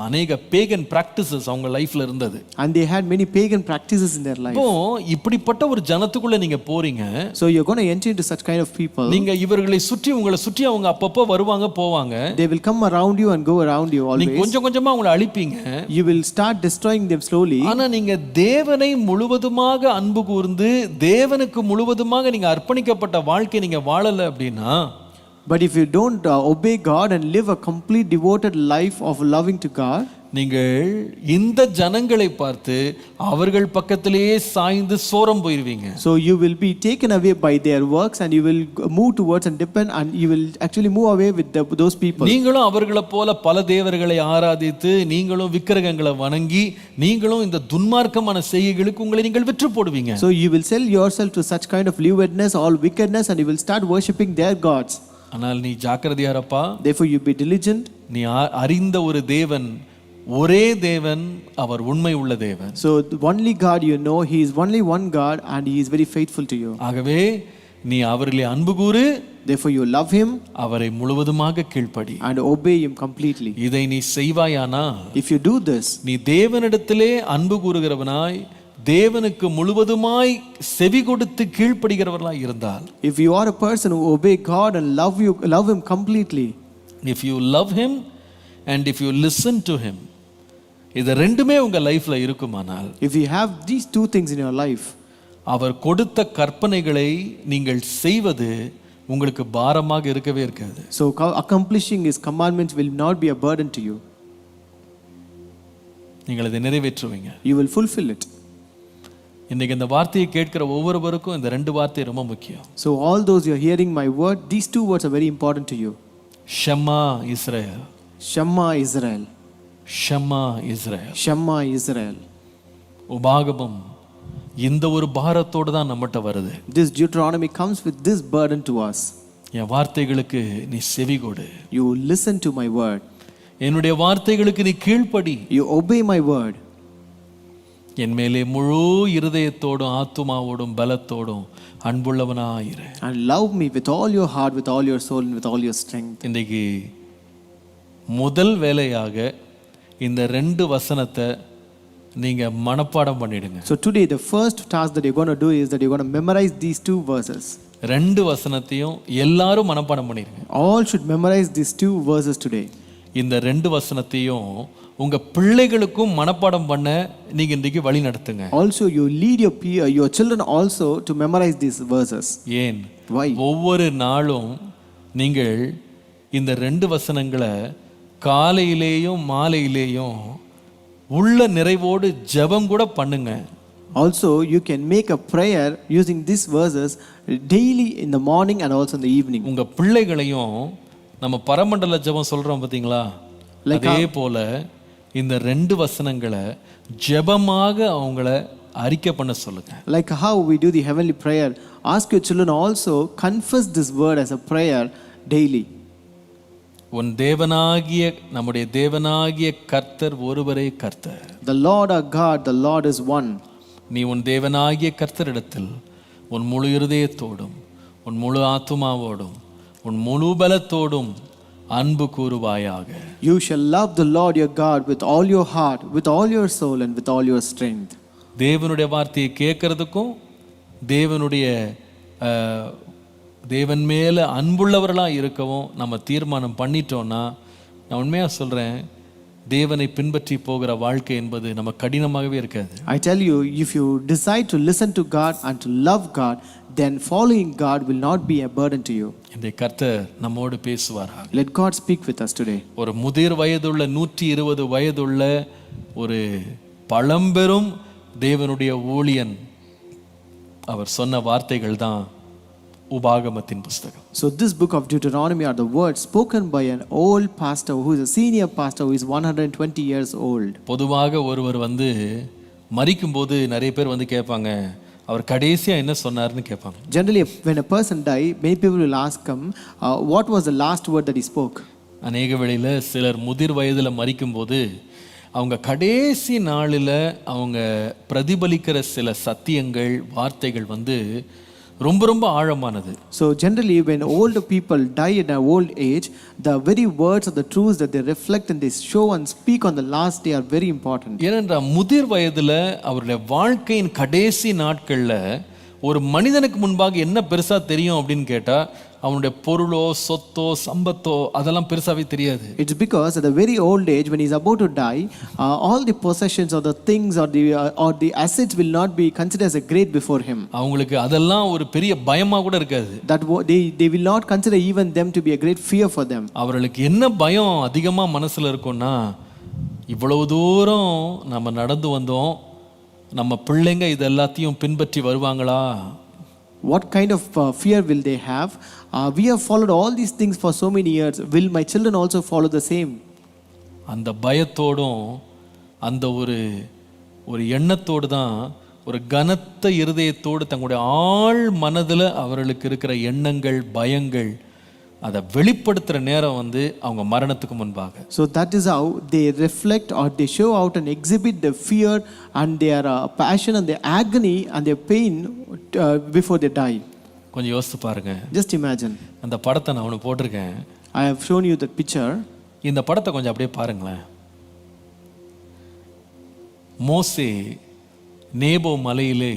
அநேக pagan practices அவங்க லைஃப்ல இருந்தது. And they had many pagan practices in their life. இப்போ இப்படிப்பட்ட ஒரு ஜனத்துக்குள்ள நீங்க போறீங்க. So you're going to enter into such kind of people. நீங்க இவர்களை சுற்றி உங்களை சுற்றி அவங்க அப்பப்போ வருவாங்க போவாங்க. They will come around you and go around you always. நீங்க கொஞ்சம் கொஞ்சமா அவங்களை அழிப்பீங்க. You will start destroying them slowly. ஆனா நீங்க தேவனை முழுவதுமாக அன்பு கூர்ந்து தேவனுக்கு முழுவதுமாக நீங்க அர்ப்பணிக்கப்பட்ட வாழ்க்கை நீங்க வாழல அப்படின்னா, but if you don't obey God and live a complete devoted life of loving to God, நீங்கள் இந்த ஜனங்களை பார்த்து அவர்கள் பக்கத்திலேயே சாய்ந்து சோரம் போயிருவீங்க. so you will be taken away by their works and you will move towards and depend and you will actually move away with those people. நீங்களும் அவர்களை போல பல தேவர்களை ஆராதித்து நீங்களும் விக்கிரகங்களை வணங்கி நீங்களும் இந்த துன்மார்க்கமான செய்கைகளுக்கு உங்களை நீங்கள் விற்று போடுவீங்க. so you will sell yourself to such kind of lewdness, all wickedness, and you will start worshipping their gods. ஆனால் நீ ஜாக்கிரதையா இருப்பா. therefore you be diligent. நீ அறிந்த ஒரு தேவன், ஒரே தேவன், அவர் உண்மை உள்ள தேவன். so the only God you know, he is only one God and he is very faithful to you. ஆகவே நீ அவரிலே அன்பு கூறு. therefore you love him. அவரை முழுவதுமாக கீழ்ப்படி. and obey him completely. இதை நீ செய்வாயானா, if you do this, நீ தேவனிடத்திலே அன்பு கூறுகிறவனாய் தேவனுக்கு முழுவதுமாய் செவி கொடுத்து கீழ்ப்படுகிறவர்களாய் இருந்தால், if you are a person who obey God and love him completely, if you love him and if you listen to him, இது ரெண்டுமே உங்க லைஃப்ல இருக்குமானால், if you have these two things in your life, அவர் கொடுத்த கற்பனைகளை நீங்கள் செய்வது உங்களுக்கு பாரமாக இருக்கவே இருக்காது. So accomplishing his commandments will not be a burden to you. நீங்கள் அதை நிறைவேற்றுவீங்க. You will fulfill it. இன்னைக்கு இந்த வார்த்தையை கேட்கிற ஒவ்வொருவருக்கும் இந்த ரெண்டு வார்த்தை ரொம்ப முக்கியம். So all those you are hearing my word, these two words are very important to you. ஷம்மா Israel. Shema Israel. ஷம்மா Israel. Shema Israel. உபாகமம் இந்த ஒரு பாரத்தோடு தான் நம்மகிட்ட வருது. This Deuteronomy comes with this burden to us. என் வார்த்தைகளுக்கு நீ செவி கொடு. You listen to my word. என்னுடைய வார்த்தைகளுக்கு நீ கீழ்ப்படி. You obey my word. என் மேலே முழு இருதயத்தோடும் ஆத்துமாவோடும் பலத்தோடும் அன்புள்ளவனாயிரு. And love me with all your heart, with all your soul, and with all your strength. இன்றைக்கு முதல் வேலையாக இந்த ரெண்டு வசனத்தை நீங்க மனப்பாடம் பண்ணிடுங்க. So today the first task that you're going to do is that you're going to memorize these two verses. ரெண்டு வசனத்தையும் எல்லாரும் மனப்பாடம் பண்ணிடுங்க. All should memorize these two verses today. இந்த ரெண்டு வசனத்தையும் உங்க பிள்ளைகளுக்கும் மனப்பாடம் பண்ண நீங்க இன்றைக்கு வழி நடத்துங்க. Also you lead your children also to memorize these verses. ஏன்? Why? ஒவ்வொரு நாளும் நீங்கள் இந்த ரெண்டு வசனங்களை காலையிலேயும் மாலையிலேயும் உள்ள நிறைவோடு ஜெபம் கூட பண்ணுங்க. Also you can make a prayer using these verses daily in the morning and also in the evening. உங்க பிள்ளைகளையும் நம்ம பரமண்டல ஜெபம் சொல்றோம் பாத்தீங்களா, அதே போல இந்த ரெண்டு வசனங்களை ஜெபமாக அவங்கள அறிக்கை பண்ண சொல்லுங்க. Like how we do the heavenly prayer, ask your children also confess this word as a prayer daily. உன் தேவனாகிய நம்முடைய தேவனாகிய கர்த்தர் ஒருவரே கர்த்தர். The Lord our God, the Lord is one. நீ உன் தேவனாகிய கர்த்தரிடத்தில் உன் முழு இருதயத்தோடும் உன் முழு ஆத்துமாவோடும் உன் முழு பலத்தோடும் அன்பு கூறுவாயாக. You shall love the Lord your God with all your heart, with all your soul, and with all your strength. தேவனுடைய வார்த்தையை கேட்கறதுக்கும் தேவன் மேல அன்புள்ளவர்களா இருக்கவும் நம்ம தீர்மானம் பண்ணிட்டோம்னா, நான் உண்மையா சொல்றேன், தேவனை பின்பற்றி போகிற வாழ்க்கை என்பது நம்ம கடினமாகவே இருக்காது. I tell you, if you decide to listen to God and to love God, then following God will not be a burden to you. இந்த கர்த்தர் நம்மோடு பேசுவாராக. Let God speak with us today. ஒரு முதிர் வயதுள்ள 120 வயதுள்ள ஒரு பழம்பெரும் தேவனுடைய ஊழியன் அவர் சொன்ன வார்த்தைகள் தான் உபாகமத்தின் புஸ்தகம். So this book of Deuteronomy are the words spoken by an old pastor who is a senior pastor who is 120 years old. பொதுவாக ஒருவர் மரிக்கும்போது நிறைய பேர் கேட்பாங்க, அவர் கடைசியா என்ன சொன்னார்னு கேட்பாங்க. Generally when a person die, many people will ask him what was the last word that he spoke. அநேக வேளையில சிலர் முதிர் வயதுல மரிக்கும்போது அவங்க கடைசி நாளில் அவங்க பிரதிபலிக்கிற சில சத்தியங்கள் வார்த்தைகள் ரொம்ப ரொம்ப ஆழமானது. So generally when old people die in an old age, the very words of the truths that they reflect and they show and speak on the last day are very important. ஏனென்றால் முதிர் வயதுல அவருடைய வாழ்க்கையின் கடைசி நாட்கள்ல ஒரு மனிதனுக்கு முன்பாக என்ன பெருசா தெரியும் அப்படின்னு கேட்டா, அவனுடைய பொருளோ சொத்தோ சம்பத்தோ அதெல்லாம் பெருசாவே தெரியாது. It's because at a very old age when he's about to die, all the possessions or the things or the assets will not be considered as a great before him. அவங்களுக்கு அதெல்லாம் ஒரு பெரிய பயமா கூட இருக்காது. That they will not consider even them to be a great fear for them. அவர்களுக்கு என்ன பயம் அதிகமா மனசுல இருக்கும்னா, இவ்வளவு தூரம் நம்ம நடந்து வந்தோம், நம்ம பிள்ளைங்க இது எல்லாத்தையும் பின்பற்றி வருவாங்களா? What kind of fear will they have? We have followed all these things for so many years. Will my children also follow the same? அந்த பயத்தோடும் அந்த ஒரு எண்ணத்தோடு தான், ஒரு கனத்த இருதயத்தோடு தங்களுடைய ஆழ் மனதில் அவர்களுக்கு இருக்கிற எண்ணங்கள் பயங்கள் அதை வெளிப்படுத்துகிற நேரம் அவங்க மரணத்துக்கு முன்பாக. So that is how they reflect or they show out and exhibit their fear and their passion and their agony and their pain before they die. கொஞ்சம் யோசித்து பாருங்க. Just imagine. அந்த படத்தை நான் ஒன்று போட்டிருக்கேன். I have shown you that picture. இந்த படத்தை கொஞ்சம் அப்படியே பாருங்களேன். மோசே நேபோ மலையிலே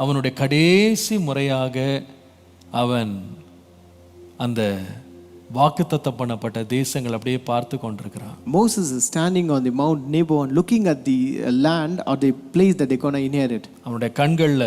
அவனுடைய கடைசி முறையாக அவன் அந்த வாக்குத்தத்தம் பண்ணப்பட்ட தேசங்கள் அப்படியே பார்த்து கொண்டிருக்கிறான். Moses is standing on the Mount Nebo and looking at the land or the place that they're going to inherit. அவனுடைய கண்கள்ல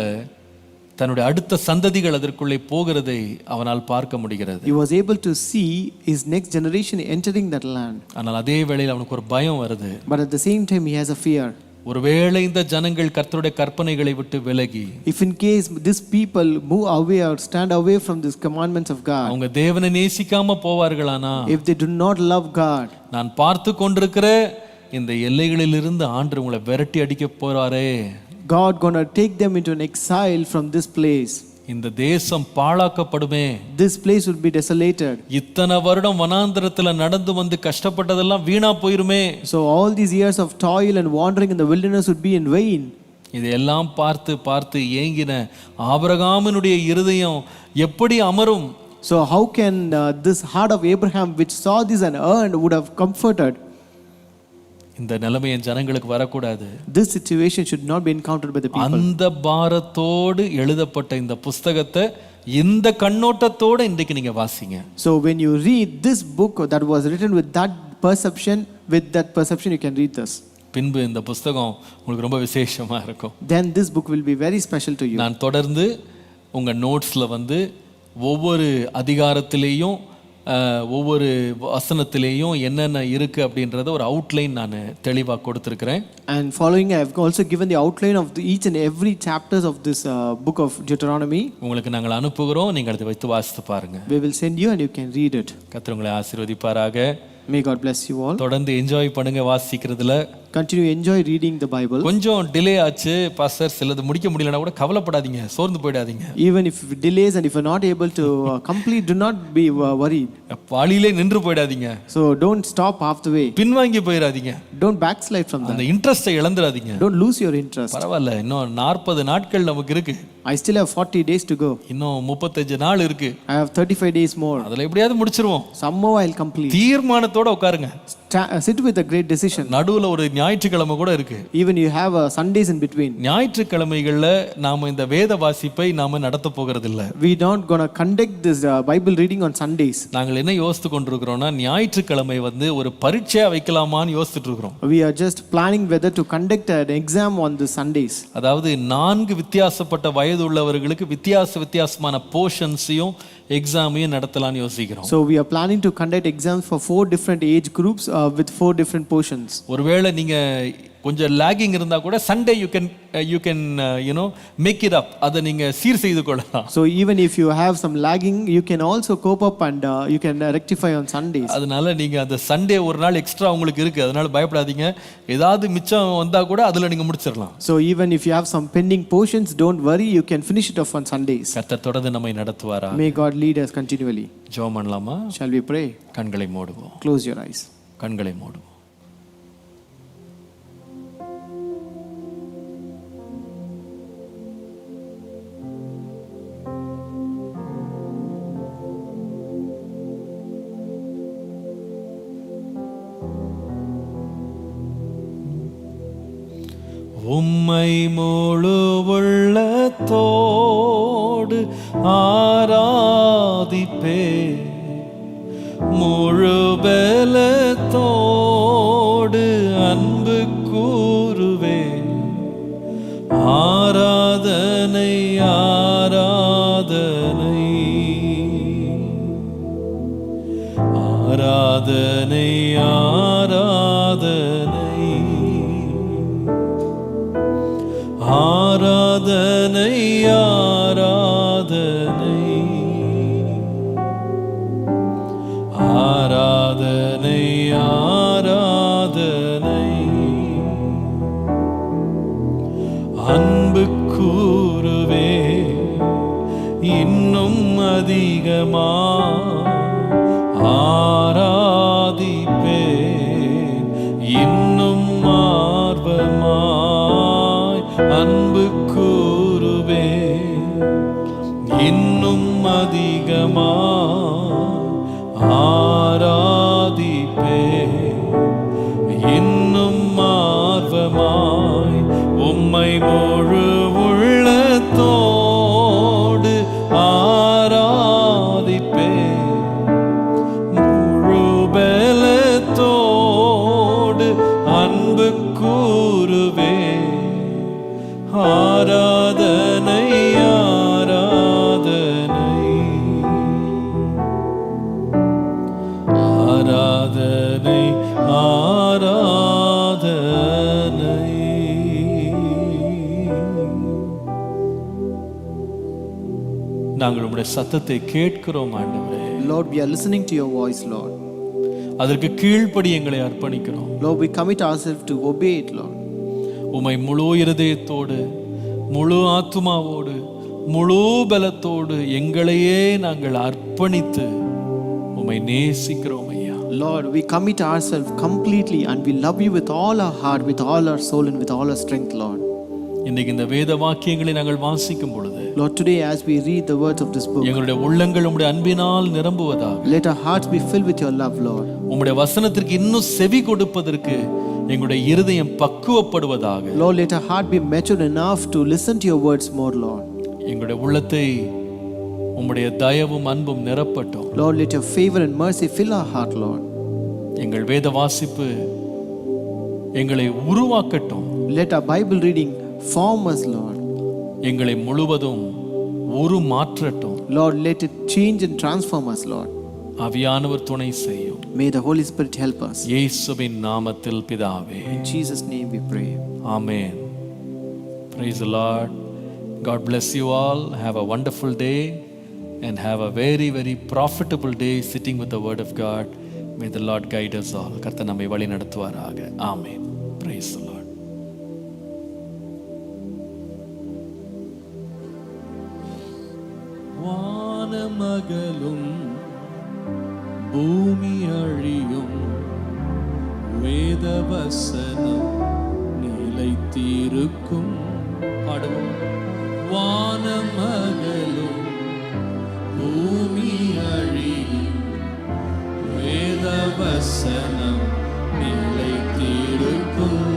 தன்னுடைய அடுத்த சந்ததிகள் அதற்குள்ளே போகிறதை அவனால் பார்க்க முடிகிறது. He was able to see his next generation entering that land. ஆனால் அதே வேளையில் அவனுக்கு ஒரு பயம் வருது. But at the same time he has a fear. ஒருவேளை இந்த ஜனங்கள் கர்த்தருடைய கற்பனைகளை விட்டு விலகி, if in case these people move away or stand away from these commandments of God, அவங்க தேவனை நேசிக்காம போவார்களானா, if they do not love God, நான் பார்த்து கொண்டிருக்கிற இந்த எல்லைகளிலிருந்து ஆண்டவர் உங்களை விரட்டி அடிக்க போறாரே, God gonna take them into an exile from this place. இந்த தேசம் பாழாக்கப்படுமே, this place will be desolated. இத்தனை வருடம் வனாந்தரத்துல நடந்து வந்து கஷ்டப்பட்டதெல்லாம் வீணா போயிருமே. So all these years of toil and wandering in the wilderness would be in vain. இதையெல்லாம் பார்த்து பார்த்து ஏங்கின ஆபிரகாமினுடைய இருதயம் எப்படி அமரும்? So how can this heart of Abraham which saw this and earned would have comforted? இந்த நிலைமை என் ஜனங்களுக்கு வரக்கூடாது. This situation should not be encountered by the people. அந்த பாரத்தோடு எழுதப்பட்ட இந்த புத்தகத்தை இந்த கண்ணோட்டத்தோட இன்றைக்கு நீங்க வாசிங்க. So when you read this book that was written with that perception you can read this. பின்பு இந்த புத்தகம் உங்களுக்கு ரொம்ப விசேஷமா இருக்கும். Then this book will be very special to you. நான் தொடர்ந்து உங்க நோட்ஸ்ல வந்து ஒவ்வொரு அதிகாரத்திலேயும் ஒவ்வொரு வசனத்திலேயும் என்னென்ன இருக்கு அப்படின்றத ஒரு அவுட்லைன் நான் தெளிவாக கொடுத்துருக்கிறேன். And following I have also given the outline of each and every chapters of this book of Deuteronomy. உங்களுக்கு நாங்கள் அனுப்புகிறோம், நீங்கள் அதை வைத்து வாசித்து பாருங்க. We will send you and you can read it. கர்த்தர் உங்களை ஆசீர்வதிப்பாராக. May God bless you all. தொடர்ந்து என்ஜாய் பண்ணுங்க வாசிக்கிறதுல. Continue enjoy reading the Bible. கொஞ்சம் டிலே ஆச்சு பாஸ்டர், சிலது முடிக்க முடியலனா கூட கவலைப்படாதீங்க, சோர்ந்து போய்டாதீங்க. Even if delays and if you're not able to complete, do not be worried. பாலியிலே நின்று போய்டாதீங்க. So don't stop half the way. பின்வாங்கி போயிடாதீங்க. Don't backslide from that. அந்த இன்ட்ரஸ்டை இழந்துடாதீங்க. Don't lose your interest. பரவாயில்ல, இன்னும் 40 நாட்கள் நமக்கு இருக்கு. I still have 40 days to go. இன்னும் 35 நாள் இருக்கு. I have 35 days more. அதுல எப்படியாவது முடிச்சிருவோம். Somehow I'll complete. தீர்மானத்தோட உட்காருங்க. Sit with a great decision. நடுவுல ஒரு ஞாயிற்றுக்கிழமை கூட இருக்கு. Even you have Sundays in between. ஞாயிற்றுக்கிழமைகள்ல நாம இந்த வேத வாசிப்பை நாம நடத்த போகிறது இல்ல. We don't gonna conduct this Bible reading on Sundays. நாங்கள் என்ன யோசித்து கொண்டிருக்கிறோம்னா, ஞாயிற்றுக்கிழமை வந்து ஒரு பரீட்சையா வைக்கலாமான்னு யோசிச்சுட்டு இருக்கிறோம். We are just planning whether to conduct an exam on the Sundays. அதாவது 4 வித்தியாசப்பட்ட வயது உள்ளவர்களுக்கு வித்தியாசமான போர்ஷன்ஸையும் எக்ஸாமையும் நடத்தலாம்னு யோசிக்கிறோம். So we are planning to conduct exams for 4 different age groups with 4 different portions. ஒருவேளை நீங்க கொஞ்சம் லாகிங் இருந்தா கூட Sunday you can make it up, அதை நீங்க சீர் செய்து கொள்ளலாம். So even if you have some lagging, you can also cope up and you can rectify on Sundays. அதனால நீங்க அந்த சண்டே ஒரு நாள் எக்ஸ்ட்ரா உங்களுக்கு இருக்கு, அதனால பயப்படாதீங்க. ஏதாவது மிச்சம் வந்தா கூட அதுல நீங்க முடிச்சிடலாம். So even if you have some pending portions, don't worry, you can finish it off on Sundays. கர்த்தர் தொடர்ந்து நம்மை நடத்துவாரா. May God lead us continually. ஜெபம் பண்ணலாமா? Shall we pray? கண்களை மூடுவோம். Close your eyes. கண்களை மூடுவோம். உம்மை முழு உள்ளத்தோடு ஆராதிப்பே, முழு பலத்தோடு அன்பு கூறுவே. ஆராதனை ஆராதனை ஆராதனை ஆராதனை ஆராதனை ஆராதனை அன்பு கூறுவே, இன்னும் அதிகமா ஆராதிப்பே, இன்னும் ஆர்வமாய் அன்பு கூறுவே, இன்னும் அதிகமாய் ஆராதிப்பே, இன்னும் ஆர்வமாய் உம்மை முழு உள்ளத்தோடு ஆராதிப்பே, நாங்கள் உம்முடைய சத்தத்தை கேட்கிறோம் ஆண்டவரே. Lord, we are listening to your voice, Lord. அதற்கு கீழ்ப்படி எங்களை அர்ப்பணிக்கிறோம். Lord, we commit ourselves to obey it, Lord. உம்மை முழு இருதயத்தோடு, முழு ஆத்துமாவோடு, முழு பலத்தோடு எங்களையே நாங்கள் அர்ப்பணித்து உம்மை நேசிக்கிறோம் ஐயா. Lord, we commit ourselves completely and we love you with all our heart, with all our soul and with all our strength, Lord. இன்னைக்கு இந்த வேத வாக்கியங்களை நாங்கள் வாசிக்கும் பொழுது, Lord, today as we read the words of this book, எங்களுடைய உள்ளங்கள் உம்முடைய அன்பினால் நிரம்புவதாக. let our hearts be filled with your love, Lord. உம்முடைய வசனத்திற்கு இன்னும் செவி கொடுப்பதற்கு எங்களுடைய இருதயம் பக்குவப்படுவதாக. Lord, let our heart be matured enough to listen to your words more, Lord. எங்களுடைய உள்ளத்தை உம்முடைய தயவும் அன்பும் நிரப்பட்டும். Lord, let your favor and mercy fill our heart, Lord. எங்கள் வேத வாசிப்பு எங்களை உருவாக்கட்டும். Let our Bible reading form us, Lord. எங்களை முழுவதும் உருமாற்றட்டும். Lord, let it change and transform us, Lord. ஆவியானவர் துணை செய்யும். May the Holy Spirit help us. இயேசுவின் நாமத்தில் பிதாவே. In Jesus' name we pray. Amen. Praise the Lord. God bless you all. Have a wonderful day and have a very, very profitable day sitting with the Word of God. May the Lord guide us all. கர்த்தர் நம்மை வழி நடத்துவாராக. Amen. Praise the Lord. வானமகலும் பூமி அழியும், வேதவசனம் நிலைத்திருக்கும். பாடுவோம். வானமகலும் பூமி அழியும், வேதவசனம் நிலைத்திருக்கும்.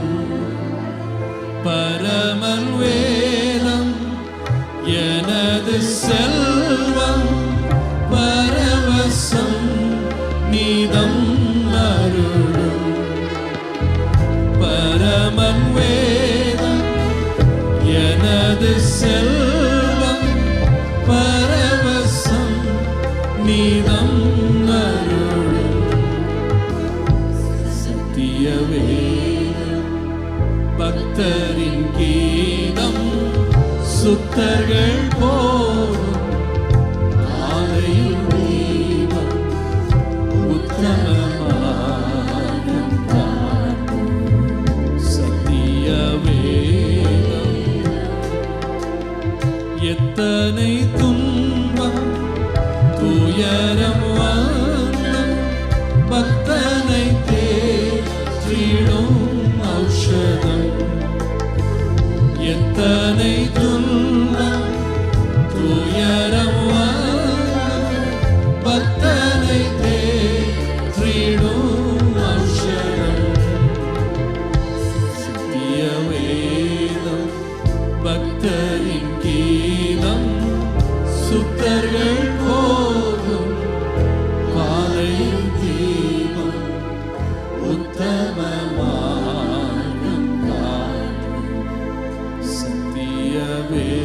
பரமன் வேதம் எனது செல்வம், பரவசம் நீதம் அருளும். பரமன் வேதம் எனது செல்வம், பரவசம் நீதம் அருளும். சத்திய வேதம் பக்தரின் கீதம், சுத்தர்கள் போரும் ஆலையில் தீபம், உத்தமமாகும் காட்டும். சத்திய வேதம் எத்தனை துன்பம் துயரம் வந்தும், பக்தனை தேற்றிடும் ஔஷதம். எத்தனை துன்பம் துயரம் வந்தும், பக்தனை தேற்றிடும் ஔஷதம். சத்திய வேதம் பக்தரின் கீதம், சுத்தர்கள் போகும் பாதையில் தீபம், உத்தமமாகும் காட்டும். சத்திய வேதம்